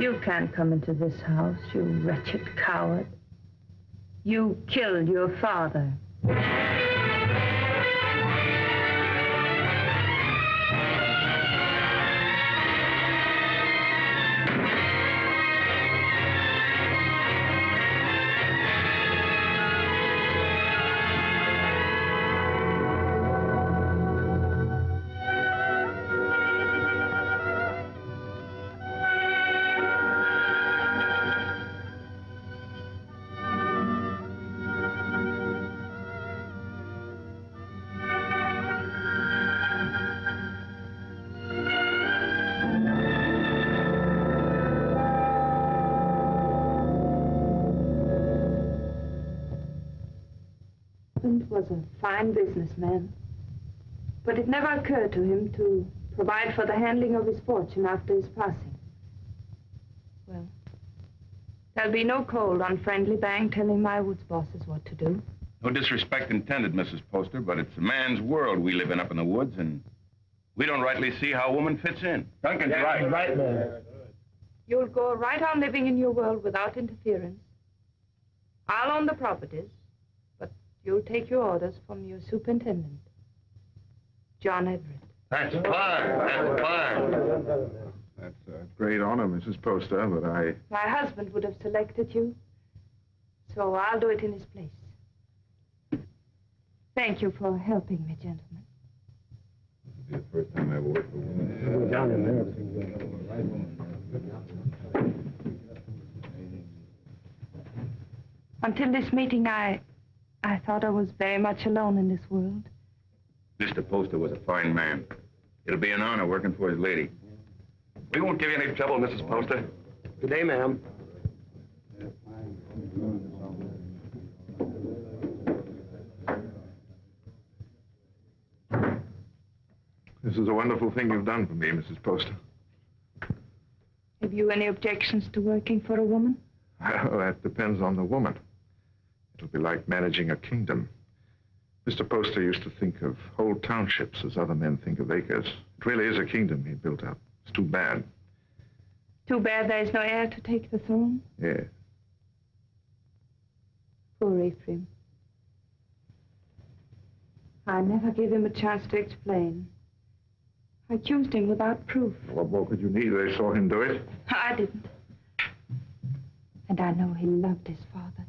You can't come into this house, you wretched coward. You killed your father. Was a fine businessman, but it never occurred to him to provide for the handling of his fortune after his passing. Well, there'll be no cold, unfriendly bang telling my woods bosses what to do. No disrespect intended, Mrs. Poster, but it's a man's world we live in up in the woods, and we don't rightly see how a woman fits in. Duncan's right. Right, man. You'll go right on living in your world without interference. I'll own the properties. You'll take your orders from your superintendent, John Everett. That's fine. That's fine. That's a great honor, Mrs. Poster, but My husband would have selected you, so I'll do it in his place. Thank you for helping me, gentlemen. This will be the first time I ever worked for a woman. We're down in there. Until this meeting, I thought I was very much alone in this world. Mr. Poster was a fine man. It'll be an honor working for his lady. We won't give you any trouble, Mrs. Poster. Good day, ma'am. This is a wonderful thing you've done for me, Mrs. Poster. Have you any objections to working for a woman? Well, that depends on the woman. It'll be like managing a kingdom. Mr. Poster used to think of whole townships as other men think of acres. It really is a kingdom he built up. It's too bad. Too bad there's no heir to take the throne. Yes. Poor Ephraim. I never gave him a chance to explain. I accused him without proof. What more could you need? They saw him do it. I didn't. And I know he loved his father.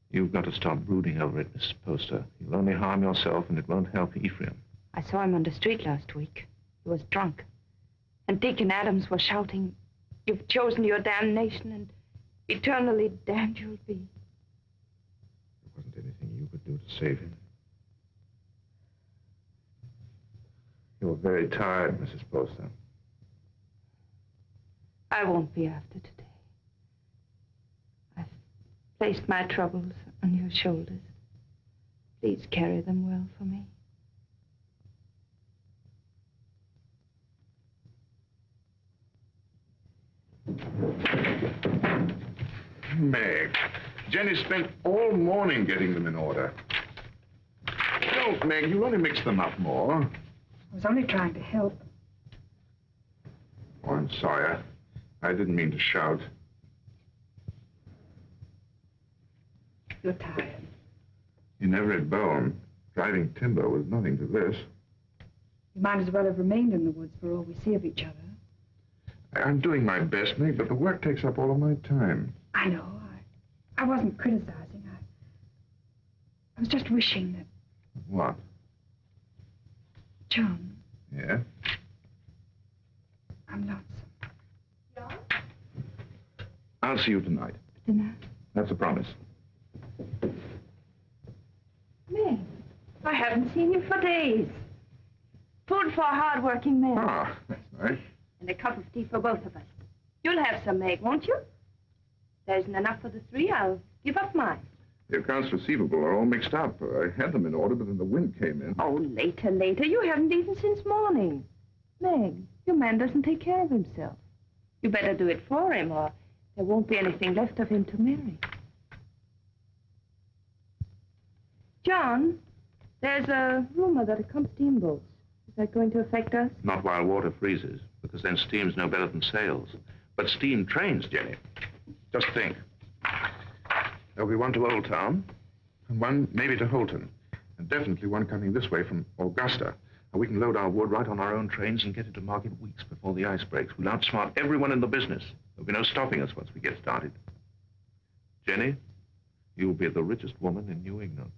You've got to stop brooding over it, Mrs. Poster. You'll only harm yourself, and it won't help Ephraim. I saw him on the street last week. He was drunk. And Dick and Adams were shouting, "You've chosen your damnation, and eternally damned you'll be." There wasn't anything you could do to save him. You were very tired, Mrs. Poster. I won't be after today. I've placed my troubles on your shoulders. Please carry them well for me. Meg, Jenny spent all morning getting them in order. Don't, Meg. You'll only mix them up more. I was only trying to help. Oh, I'm sorry. I didn't mean to shout. You're tired. You never had bone. Driving timber was nothing to this. You might as well have remained in the woods for all we see of each other. I'm doing my best, Meg, but the work takes up all of my time. I know. I wasn't criticizing. I was just wishing that... What? John, Yeah? I'm lonesome. I'll see you tonight. Dinner? That's a promise. Meg, I haven't seen you for days. Food for a hard-working man. Ah, that's nice. And a cup of tea for both of us. You'll have some, Meg, won't you? There isn't enough for the three. I'll give up mine. The accounts receivable are all mixed up. I had them in order, but then the wind came in. Oh, later. You haven't eaten since morning. Meg, your man doesn't take care of himself. You better do it for him, or there won't be anything left of him to marry. John, there's a rumor that it comes steamboats. Is that going to affect us? Not while water freezes, because then steam's no better than sails. But steam trains, Jenny. Just think. There'll be one to Old Town, and one maybe to Holton, and definitely one coming this way from Augusta. And we can load our wood right on our own trains and get it to market weeks before the ice breaks. We'll outsmart everyone in the business. There'll be no stopping us once we get started. Jenny, you'll be the richest woman in New England.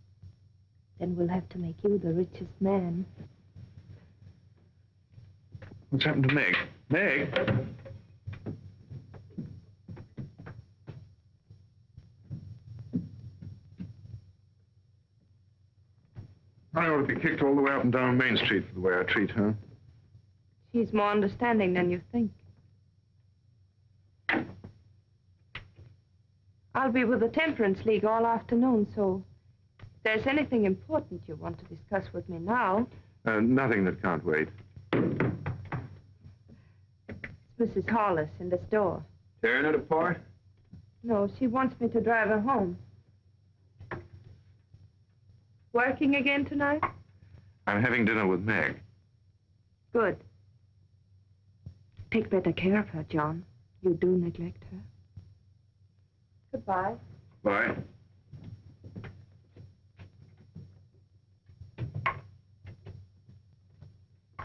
Then we'll have to make you the richest man. What's happened to Meg? Meg? I ought to be kicked all the way up and down Main Street for the way I treat her. She's more understanding than you think. I'll be with the Temperance League all afternoon, so if there's anything important you want to discuss with me now... Nothing that can't wait. It's Mrs. Hollis in the store. Tearing it apart? No, she wants me to drive her home. Working again tonight? I'm having dinner with Meg. Good. Take better care of her, John. You do neglect her. Goodbye. Bye.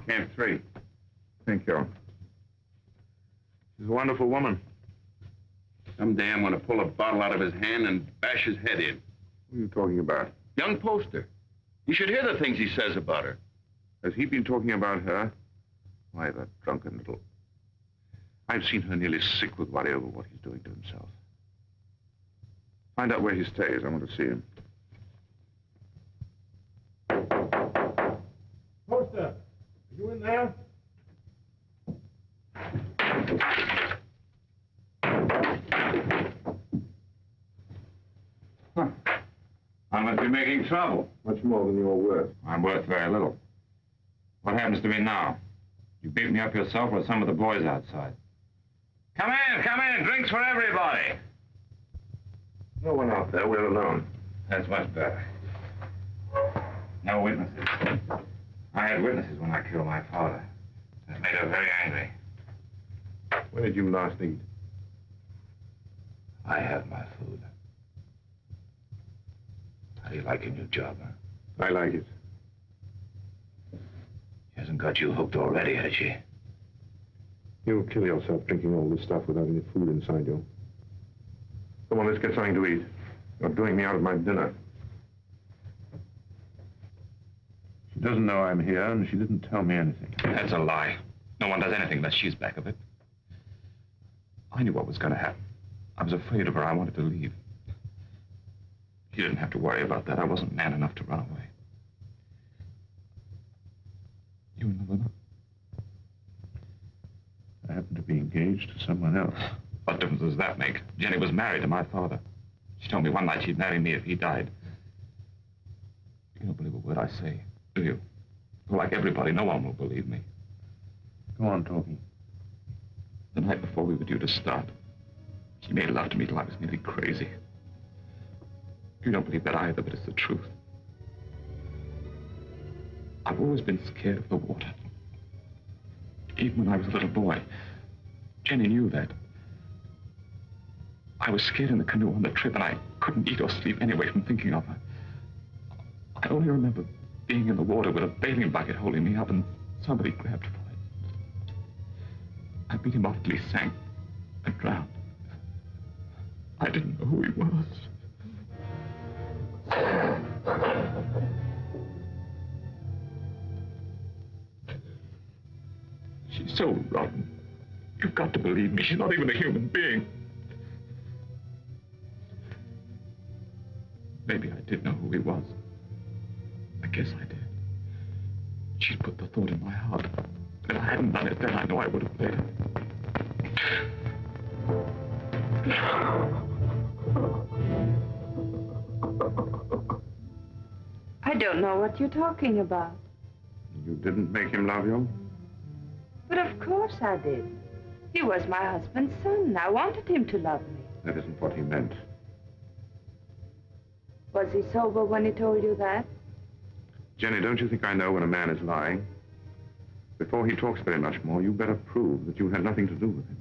Camp 3. Thank you. She's a wonderful woman. Someday I'm going to pull a bottle out of his hand and bash his head in. What are you talking about? Young Poster. You should hear the things he says about her. Has he been talking about her? Why, that drunken little... I've seen her nearly sick with worry over what he's doing to himself. Find out where he stays. I want to see him. Poster, are you in there? Huh. I must be making trouble. Much more than you're worth. I'm worth very little. What happens to me now? You beat me up yourself or some of the boys outside? Come in, drinks for everybody. No one out there, we're alone. That's much better. No witnesses. I had witnesses when I killed my father. That made her very angry. When did you last eat? I have my food. How do you like your new job, huh? I like it. She hasn't got you hooked already, has she? You'll kill yourself drinking all this stuff without any food inside you. Come on, let's get something to eat. You're doing me out of my dinner. She doesn't know I'm here, and she didn't tell me anything. That's a lie. No one does anything unless she's back of it. I knew what was going to happen. I was afraid of her. I wanted to leave. You didn't have to worry about that. I wasn't man enough to run away. You another one? I happen to be engaged to someone else. What difference does that make? Jenny was married to my father. She told me one night she'd marry me if he died. You don't believe a word I say, do you? Well, like everybody, no one will believe me. Go on talking. The night before we were due to start, she made love to me till I was nearly crazy. You don't believe that either, but it's the truth. I've always been scared of the water. Even when I was a little boy, Jenny knew that. I was scared in the canoe on the trip, and I couldn't eat or sleep anyway from thinking of her. I only remember being in the water with a bathing bucket holding me up, and somebody grabbed for it. I beat him off till he sank and drowned. I didn't know who he was. She's so rotten. You've got to believe me. She's not even a human being. Maybe I did know who he was. I guess I did. She'd put the thought in my heart. If I hadn't done it then, I know I would have later. I don't know what you're talking about. You didn't make him love you? But of course I did. He was my husband's son. I wanted him to love me. That isn't what he meant. Was he sober when he told you that? Jenny, don't you think I know when a man is lying? Before he talks very much more, you better prove that you had nothing to do with him.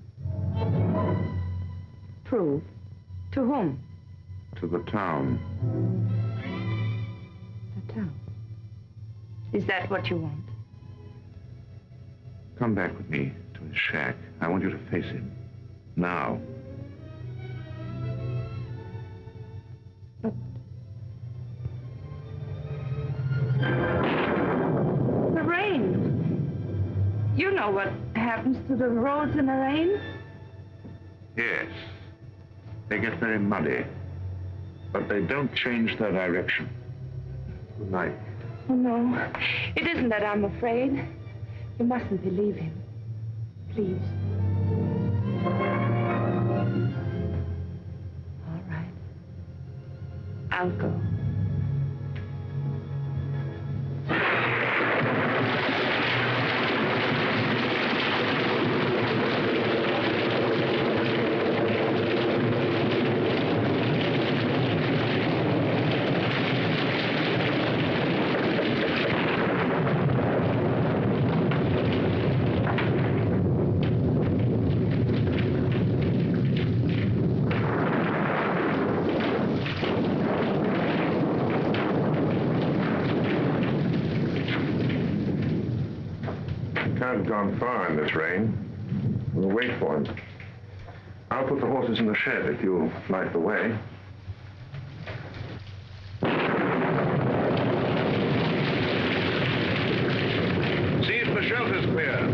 Prove? To whom? To the town. The town? Is that what you want? Come back with me to his shack. I want you to face him. Now. But... the rain. You know what happens to the roads in the rain? Yes. They get very muddy. But they don't change their direction. Good night. Oh, no. It isn't that I'm afraid. You mustn't believe him. Please. All right. I'll go. Can't have gone far in this rain. We'll wait for him. I'll put the horses in the shed if you'll light the way. See if the shelter's clear.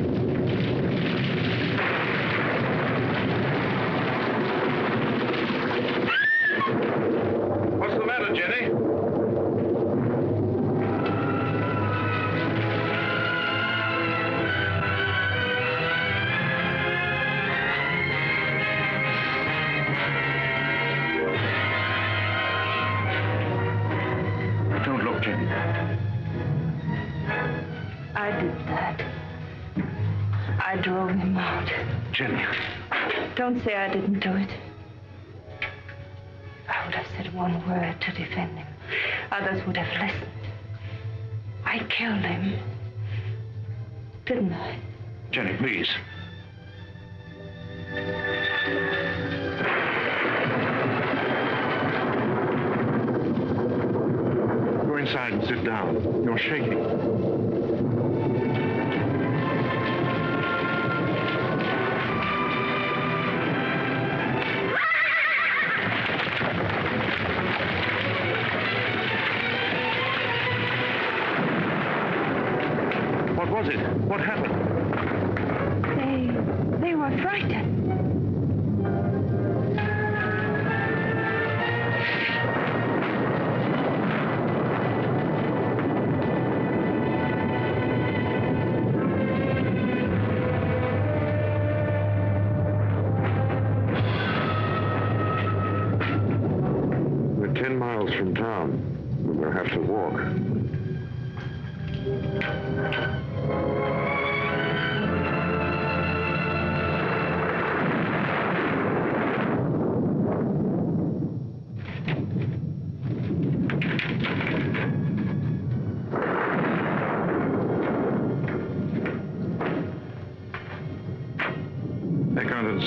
What's the matter, Jenny? I did that. I drove him out. Jenny. Don't say I didn't do it. If I would have said one word to defend him, others would have listened. I killed him. Didn't I? Jenny, please. Go inside and sit down. You're shaking. What was it? What happened? They were frightened. We're 10 miles from town. We'll have to walk.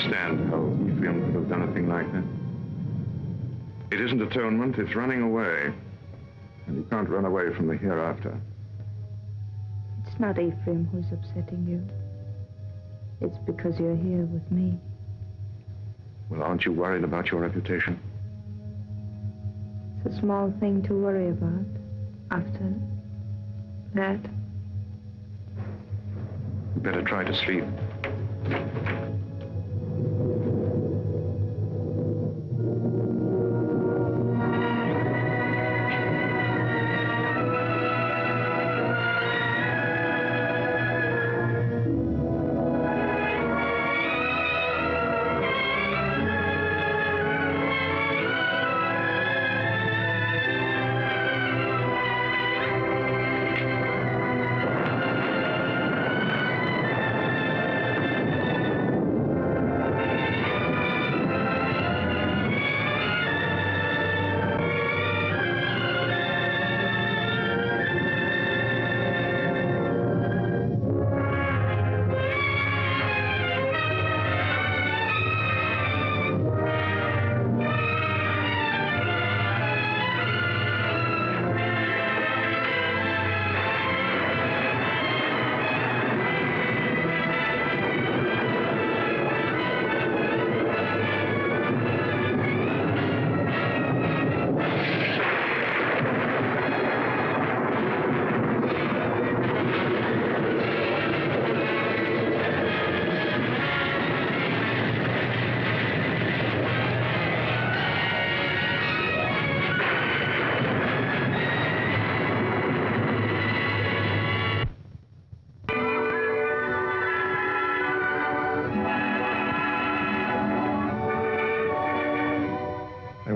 understand how Ephraim could have done a thing like that. It isn't atonement, it's running away. And you can't run away from the hereafter. It's not Ephraim who's upsetting you. It's because you're here with me. Well, aren't you worried about your reputation? It's a small thing to worry about. After that, You better try to sleep.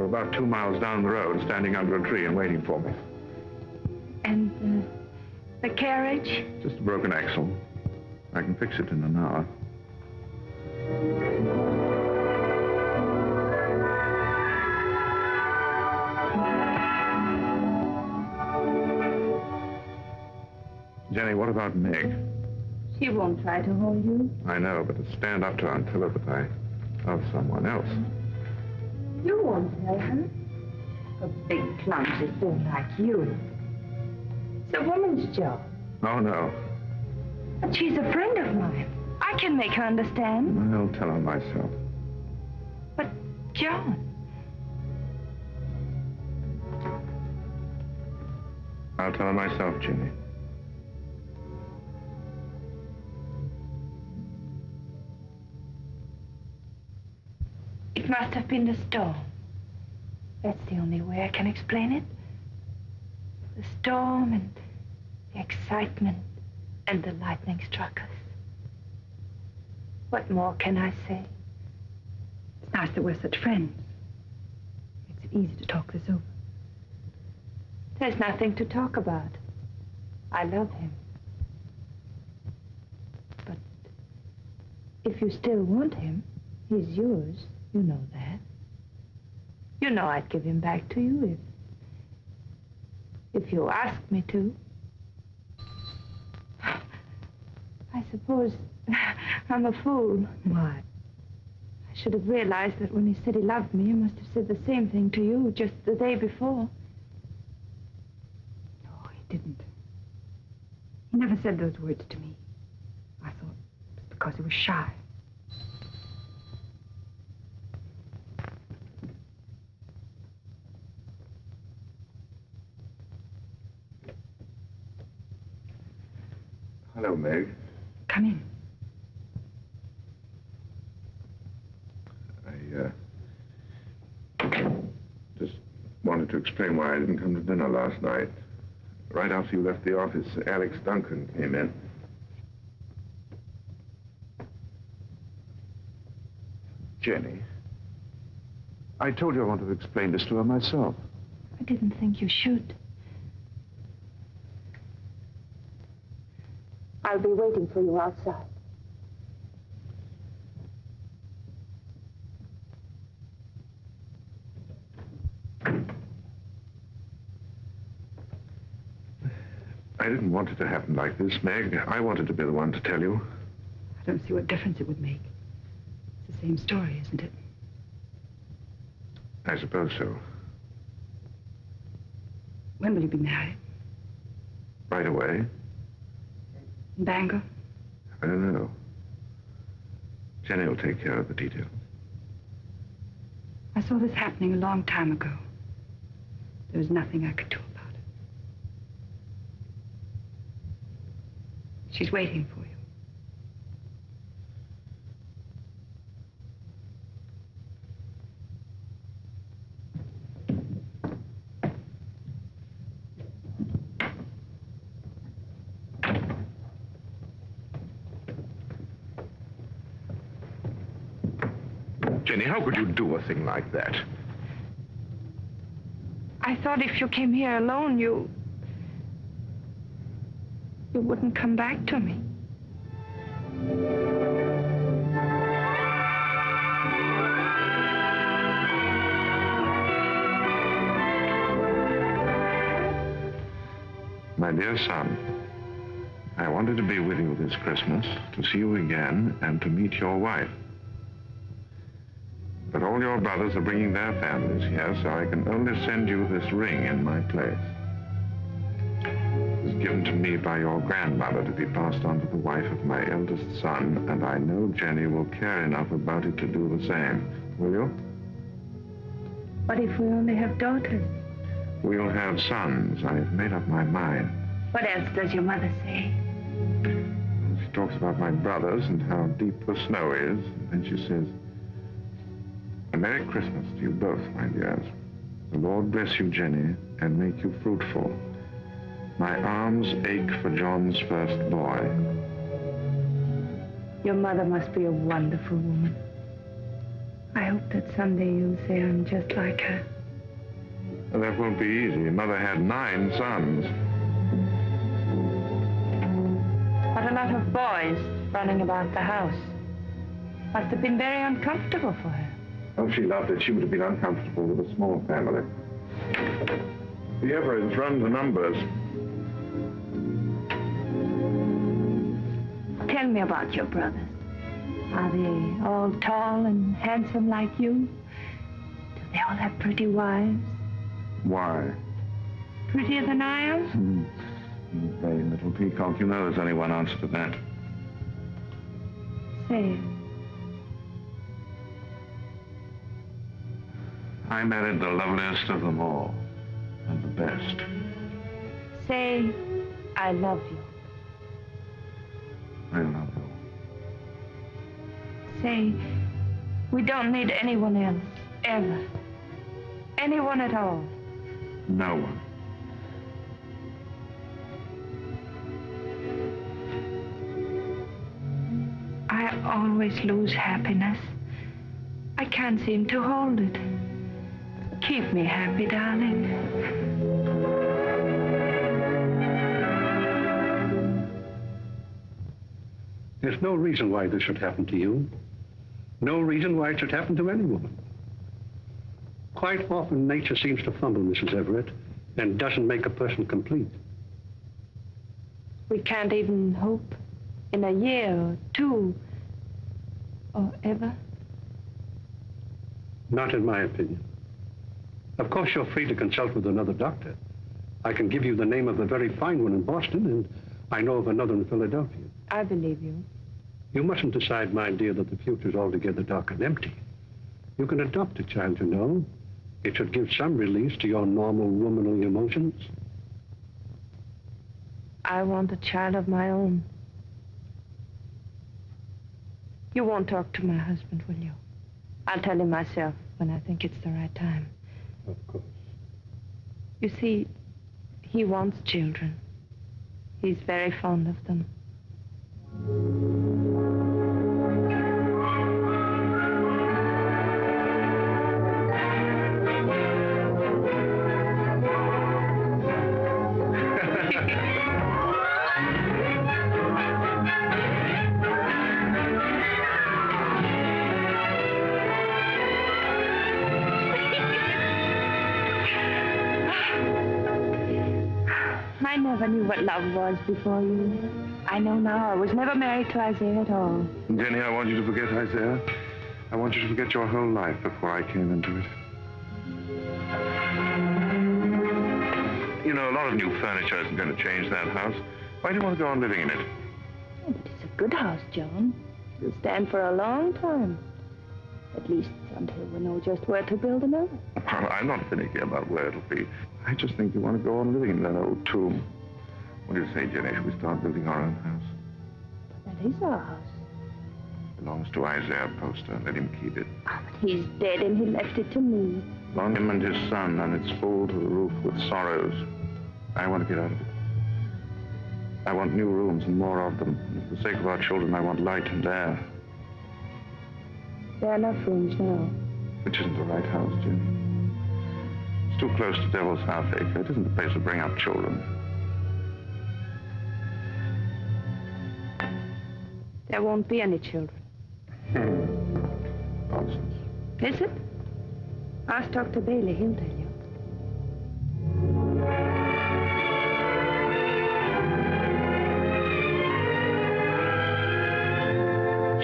About 2 miles down the road, standing under a tree and waiting for me. And the carriage? Just a broken axle. I can fix it in an hour. Jenny, what about Meg? She won't try to hold you. I know, but to stand up to her and tell her that I love someone else. You won't tell her. A big, clumsy fool like you. It's a woman's job. Oh, no. But she's a friend of mine. I can make her understand. I'll tell her myself. But, John... I'll tell her myself, Jenny. It must have been the storm. That's the only way I can explain it. The storm and the excitement and the lightning struck us. What more can I say? It's nice that we're such friends. Makes it easy to talk this over. There's nothing to talk about. I love him. But if you still want him, he's yours. You know that. You know I'd give him back to you if you asked me to. I suppose I'm a fool. Why? I should have realized that when he said he loved me, he must have said the same thing to you just the day before. No, he didn't. He never said those words to me. I thought it was because he was shy. Hello, Meg. Come in. I just wanted to explain why I didn't come to dinner last night. Right after you left the office, Alex Duncan came in. Jenny, I told you I wanted to explain this to her myself. I didn't think you should. I'll be waiting for you outside. I didn't want it to happen like this, Meg. I wanted to be the one to tell you. I don't see what difference it would make. It's the same story, isn't it? I suppose so. When will you be married? Right away? In Bangor? I don't know. Jenny will take care of the details. I saw this happening a long time ago. There was nothing I could do about it. She's waiting for you. Jenny, how could you do a thing like that? I thought if you came here alone, you wouldn't come back to me. My dear son, I wanted to be with you this Christmas, to see you again, and to meet your wife. But all your brothers are bringing their families here, so I can only send you this ring in my place. It was given to me by your grandmother to be passed on to the wife of my eldest son, and I know Jenny will care enough about it to do the same. Will you? What if we only have daughters? We'll have sons. I have made up my mind. What else does your mother say? She talks about my brothers and how deep the snow is, and then she says, "A Merry Christmas to you both, my dears. The Lord bless you, Jenny, and make you fruitful. My arms ache for John's first boy." Your mother must be a wonderful woman. I hope that someday you'll say I'm just like her. Well, that won't be easy. Mother had 9 sons. What a lot of boys running about the house. Must have been very uncomfortable for her. Oh, she loved it. She would have been uncomfortable with a small family. The Everetts run the numbers. Tell me about your brothers. Are they all tall and handsome like you? Do they all have pretty wives? Why? Prettier than I am? Very little peacock. You know there's only one answer to that. Say it. I married the loveliest of them all, and the best. Say, I love you. I love you. Say, we don't need anyone else, ever. Anyone at all. No one. I always lose happiness. I can't seem to hold it. Keep me happy, darling. There's no reason why this should happen to you. No reason why it should happen to any woman. Quite often, nature seems to fumble, Mrs. Everett, and doesn't make a person complete. We can't even hope in a year or 2 or ever. Not in my opinion. Of course, you're free to consult with another doctor. I can give you the name of a very fine one in Boston, and I know of another in Philadelphia. I believe you. You mustn't decide, my dear, that the future's altogether dark and empty. You can adopt a child, you know. It should give some release to your normal womanly emotions. I want a child of my own. You won't talk to my husband, will you? I'll tell him myself when I think it's the right time. Of course. You see, he wants children. He's very fond of them. I never knew what love was before you. I know now I was never married to Isaiah at all. Jenny, I want you to forget Isaiah. I want you to forget your whole life before I came into it. You know, a lot of new furniture isn't going to change that house. Why do you want to go on living in it? Oh, but it's a good house, John. It'll stand for a long time. At least until we know just where to build another. I'm not finicky about where it'll be. I just think you want to go on living in that old tomb. What do you say, Jenny? Should we start building our own house? That is our house. It belongs to Isaiah Poster. Let him keep it. Oh, but he's dead and he left it to me. Long him and his son, and it's full to the roof with sorrows. I want to get out of it. I want new rooms and more of them. And for the sake of our children, I want light and air. There are enough rooms now. Which isn't the right house, Jim. It's too close to Devil's Half Acre. It isn't the place to bring up children. There won't be any children. Nonsense. Is it? Ask Dr. Bailey, he'll tell you.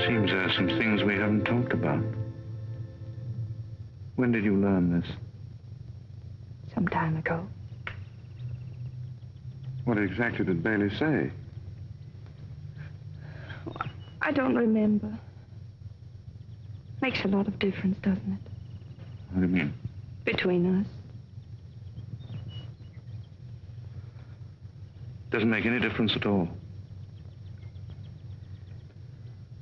Seems there are some things we haven't talked about. When did you learn this? Some time ago. What exactly did Bailey say? I don't remember. Makes a lot of difference, doesn't it? What do you mean? Between us. Doesn't make any difference at all.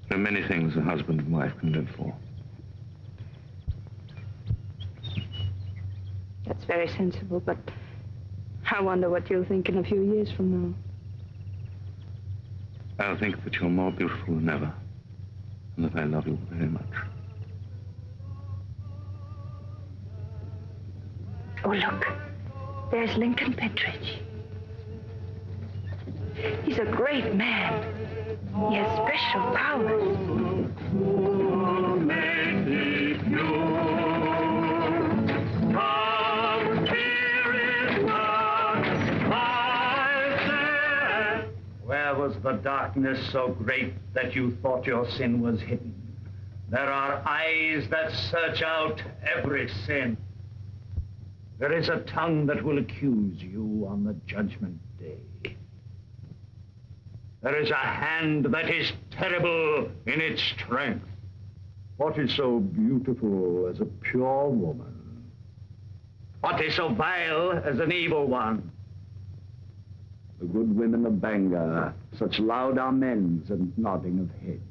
There are many things a husband and wife can live for. That's very sensible, but I wonder what you'll think in a few years from now. I'll think that you're more beautiful than ever, and that I love you very much. Oh, look. There's Lincoln Pentridge. He's a great man. He has special powers. Where was the darkness so great that you thought your sin was hidden? There are eyes that search out every sin. There is a tongue that will accuse you on the judgment day. There is a hand that is terrible in its strength. What is so beautiful as a pure woman? What is so vile as an evil one? The good women of Bangor, such loud amens and nodding of heads.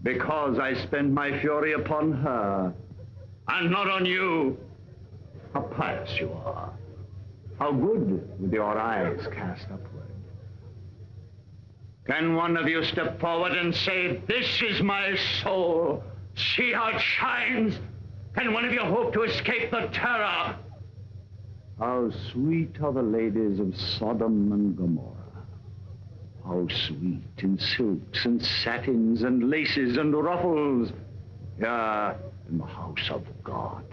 Because I spend my fury upon her, and not on you. How pious you are. How good with your eyes cast upward. Can one of you step forward and say, "This is my soul. See how it shines"? Can one of you hope to escape the terror? How sweet are the ladies of Sodom and Gomorrah. How sweet in silks and satins and laces and ruffles. Here in the house of God.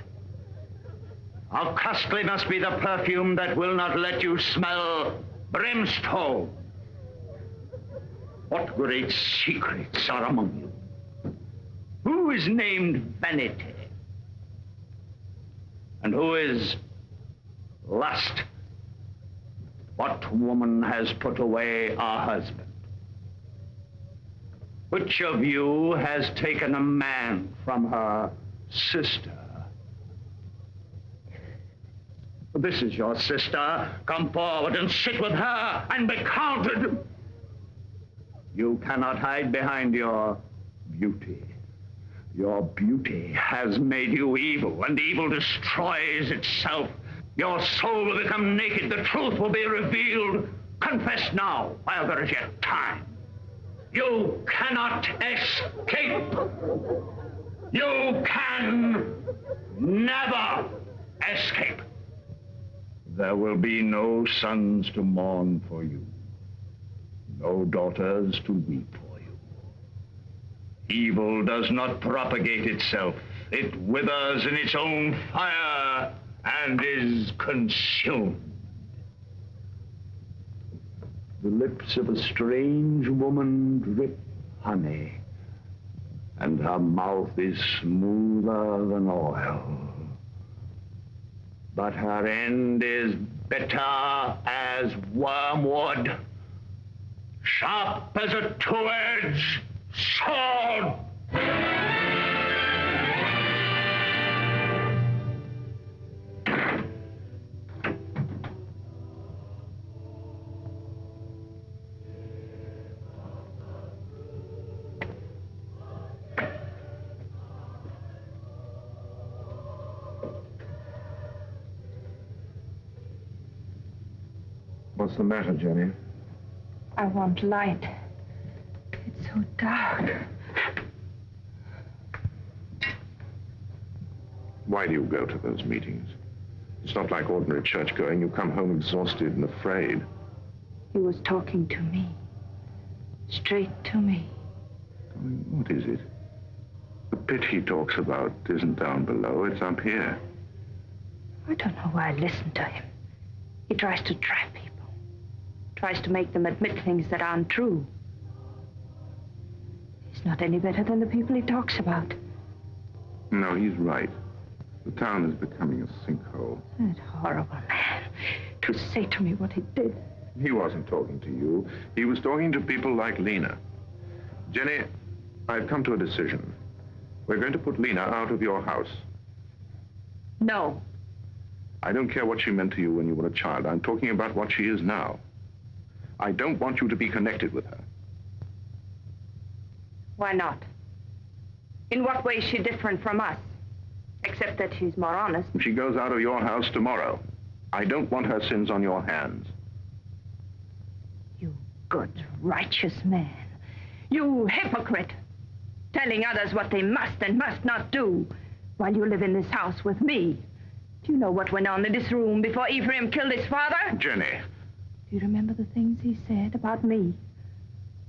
How costly must be the perfume that will not let you smell brimstone. What great secrets are among you? Who is named Vanity? And who is Lust? What woman has put away a husband? Which of you has taken a man from her sister? This is your sister. Come forward and sit with her and be counted. You cannot hide behind your beauty. Your beauty has made you evil, and evil destroys itself. Your soul will become naked. The truth will be revealed. Confess now, while there is yet time. You cannot escape. You can never escape. There will be no sons to mourn for you. No daughters to weep for you. Evil does not propagate itself. It withers in its own fire and is consumed. The lips of a strange woman drip honey, and her mouth is smoother than oil. But her end is bitter as wormwood, sharp as a two-edged sword. What's the matter, Jenny? I want light. It's so dark. Why do you go to those meetings? It's not like ordinary church going. You come home exhausted and afraid. He was talking to me. Straight to me. I mean, what is it? The pit he talks about isn't down below, it's up here. I don't know why I listen to him. He tries to trap people. Tries to make them admit things that aren't true. He's not any better than the people he talks about. No, he's right. The town is becoming a sinkhole. That horrible man. To say to me what he did. He wasn't talking to you. He was talking to people like Lena. Jenny, I've come to a decision. We're going to put Lena out of your house. No. I don't care what she meant to you when you were a child. I'm talking about what she is now. I don't want you to be connected with her. Why not? In what way is she different from us? Except that she's more honest. She goes out of your house tomorrow. I don't want her sins on your hands. You good, righteous man. You hypocrite. Telling others what they must and must not do while you live in this house with me. Do you know what went on in this room before Ephraim killed his father? Jenny. Do you remember the things he said about me?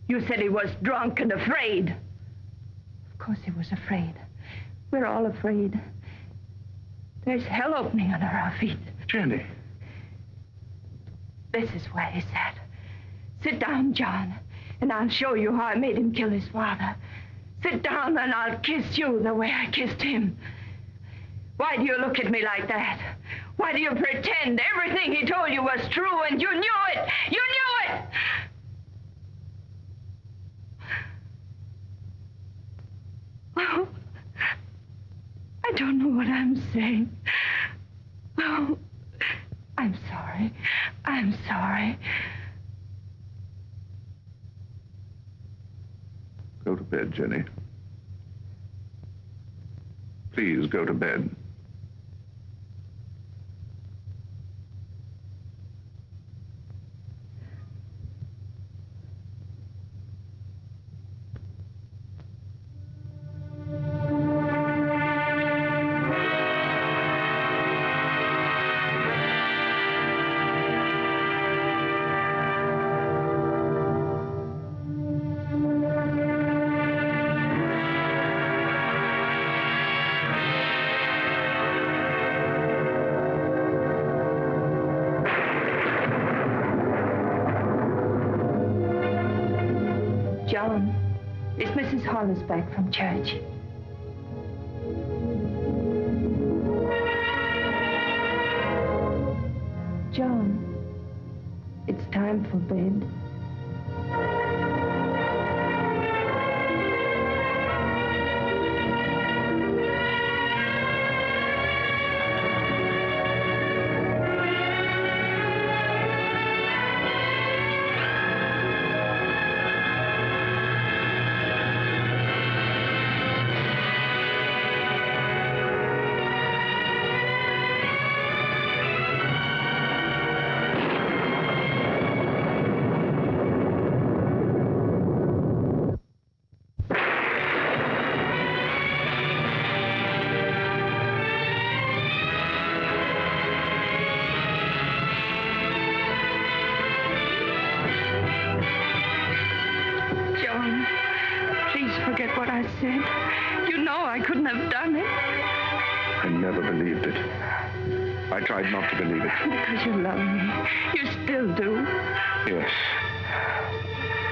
You said he was drunk and afraid. Of course he was afraid. We're all afraid. There's hell opening under our feet. Jenny. This is where he's at. Sit down, John, and I'll show you how I made him kill his father. Sit down and I'll kiss you the way I kissed him. Why do you look at me like that? Why do you pretend everything he told you was true and you knew it? You knew it! Oh, I don't know what I'm saying. Oh, I'm sorry. I'm sorry. Go to bed, Jenny. Please go to bed. John, is Mrs. Hollis back from church? John, it's time for bed. I tried not to believe it. Because you love me. You still do. Yes.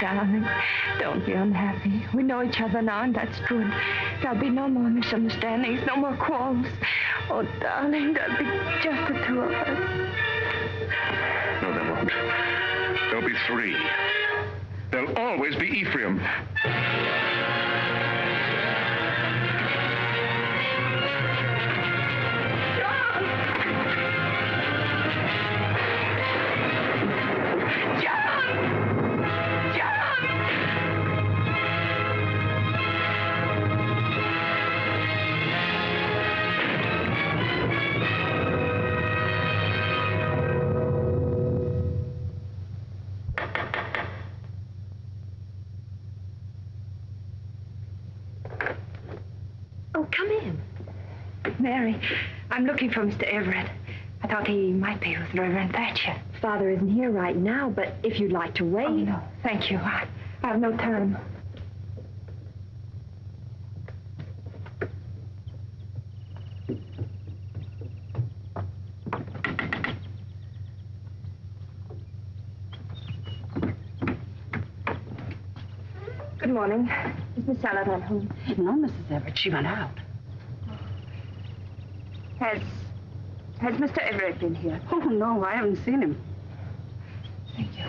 darling. Don't be unhappy. We know each other now, and that's good. There'll be no more misunderstandings, no more quarrels. Oh, darling, there'll be just the two of us. No, there won't. There'll be three. There'll always be Ephraim. Mary, I'm looking for Mr. Everett. I thought he might be with Reverend Thatcher. Father isn't here right now, but if you'd like to wait... Oh, no, thank you. I have no time. Good morning. Is Miss Saladin home? No, Mrs. Everett. She went out. Has Mr. Everett been here? Oh, no, I haven't seen him. Thank you.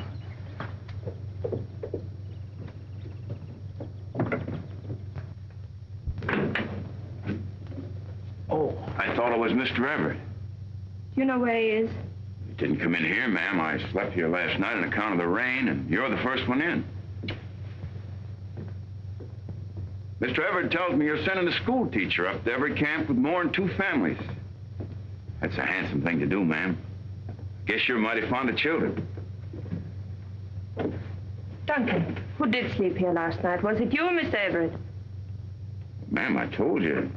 Oh, I thought it was Mr. Everett. You know where he is? He didn't come in here, ma'am. I slept here last night on account of the rain, and you're the first one in. Mr. Everett tells me you're sending a school teacher up to every camp with more than 2 families. That's a handsome thing to do, ma'am. Guess you're mighty fond of children. Duncan, who did sleep here last night? Was it you or Mr. Everett? Ma'am, I told you.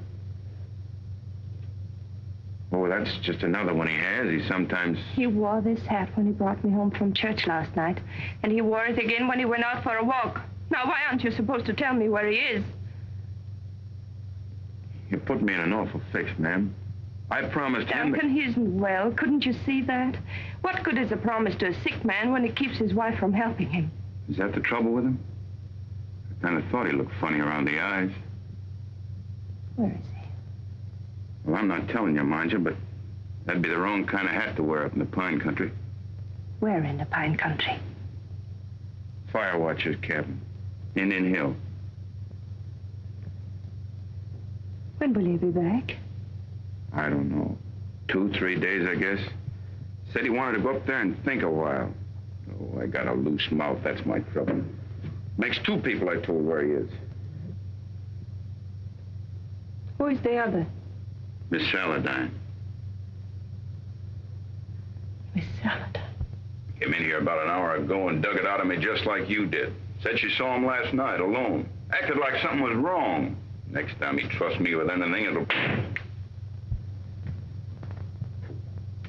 Oh, that's just another one he has. He sometimes... He wore this hat when he brought me home from church last night, and he wore it again when he went out for a walk. Now, why aren't you supposed to tell me where he is? You put me in an awful fix, ma'am. I promised him... Duncan, he isn't well. Couldn't you see that? What good is a promise to a sick man when he keeps his wife from helping him? Is that the trouble with him? I kind of thought he looked funny around the eyes. Where is he? Well, I'm not telling you, mind you, but that'd be the wrong kind of hat to wear up in the pine country. Where in the pine country? Fire watcher's cabin. Indian Hill. When will he be back? I don't know. 2, 3 days, I guess. Said he wanted to go up there and think a while. Oh, I got a loose mouth. That's my trouble. Makes 2 people I told where he is. Who is the other? Miss Saladin. Miss Saladin. Came in here about an hour ago and dug it out of me just like you did. Said she saw him last night alone. Acted like something was wrong. Next time he trusts me with anything, it'll...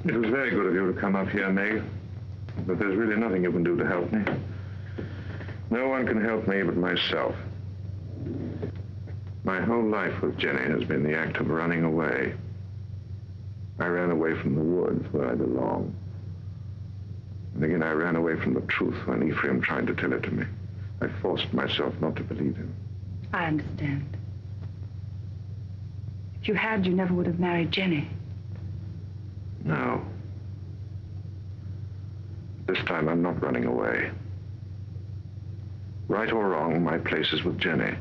It was very good of you to come up here, Meg. But there's really nothing you can do to help me. No one can help me but myself. My whole life with Jenny has been the act of running away. I ran away from the woods where I belong. And again, I ran away from the truth when Ephraim tried to tell it to me. I forced myself not to believe him. I understand. If you had, you never would have married Jenny. No. This time, I'm not running away. Right or wrong, my place is with Jenny.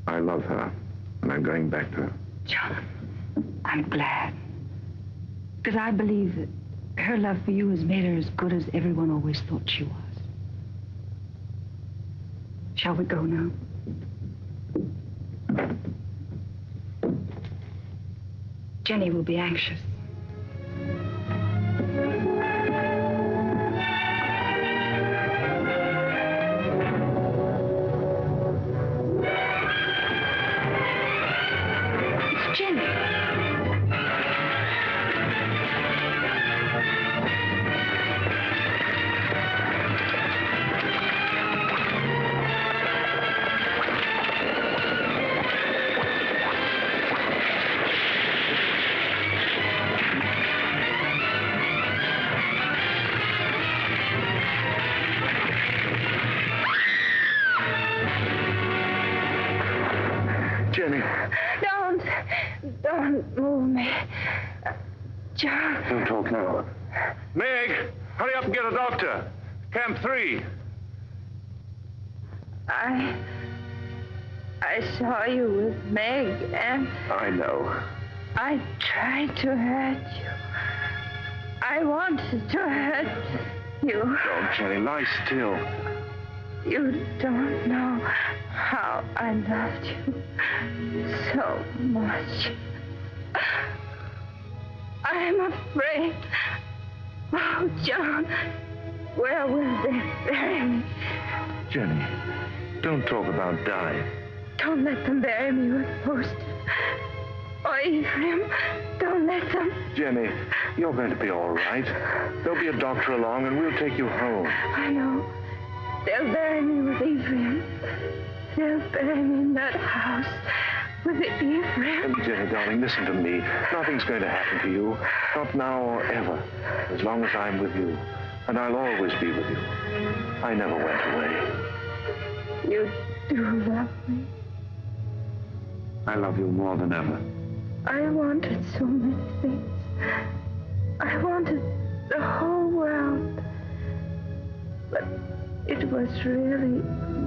I love her, and I'm going back to her. John, I'm glad. Because I believe that her love for you has made her as good as everyone always thought she was. Shall we go now? Jenny will be anxious. It's Jenny. Jenny. Don't move me. John. Don't talk now. Meg, hurry up and get a doctor. Camp 3. I saw you with Meg, and I know. I tried to hurt you. I wanted to hurt you. Don't, Jenny, lie still. You don't know how I loved you so much. I'm afraid. Oh, John, where will they bury me? Jenny, don't talk about dying. Don't let them bury me with Post. Oh, Ephraim, don't let them. Jenny, you're going to be all right. There'll be a doctor along, and we'll take you home. I know. They'll bury me with Ephraim. They'll bury me in that house with Ephraim. Jenny, darling, listen to me. Nothing's going to happen to you. Not now or ever. As long as I'm with you. And I'll always be with you. I never went away. You do love me. I love you more than ever. I wanted so many things. I wanted the whole world. But it was really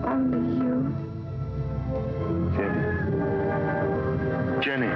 only you. Jenny. Jenny.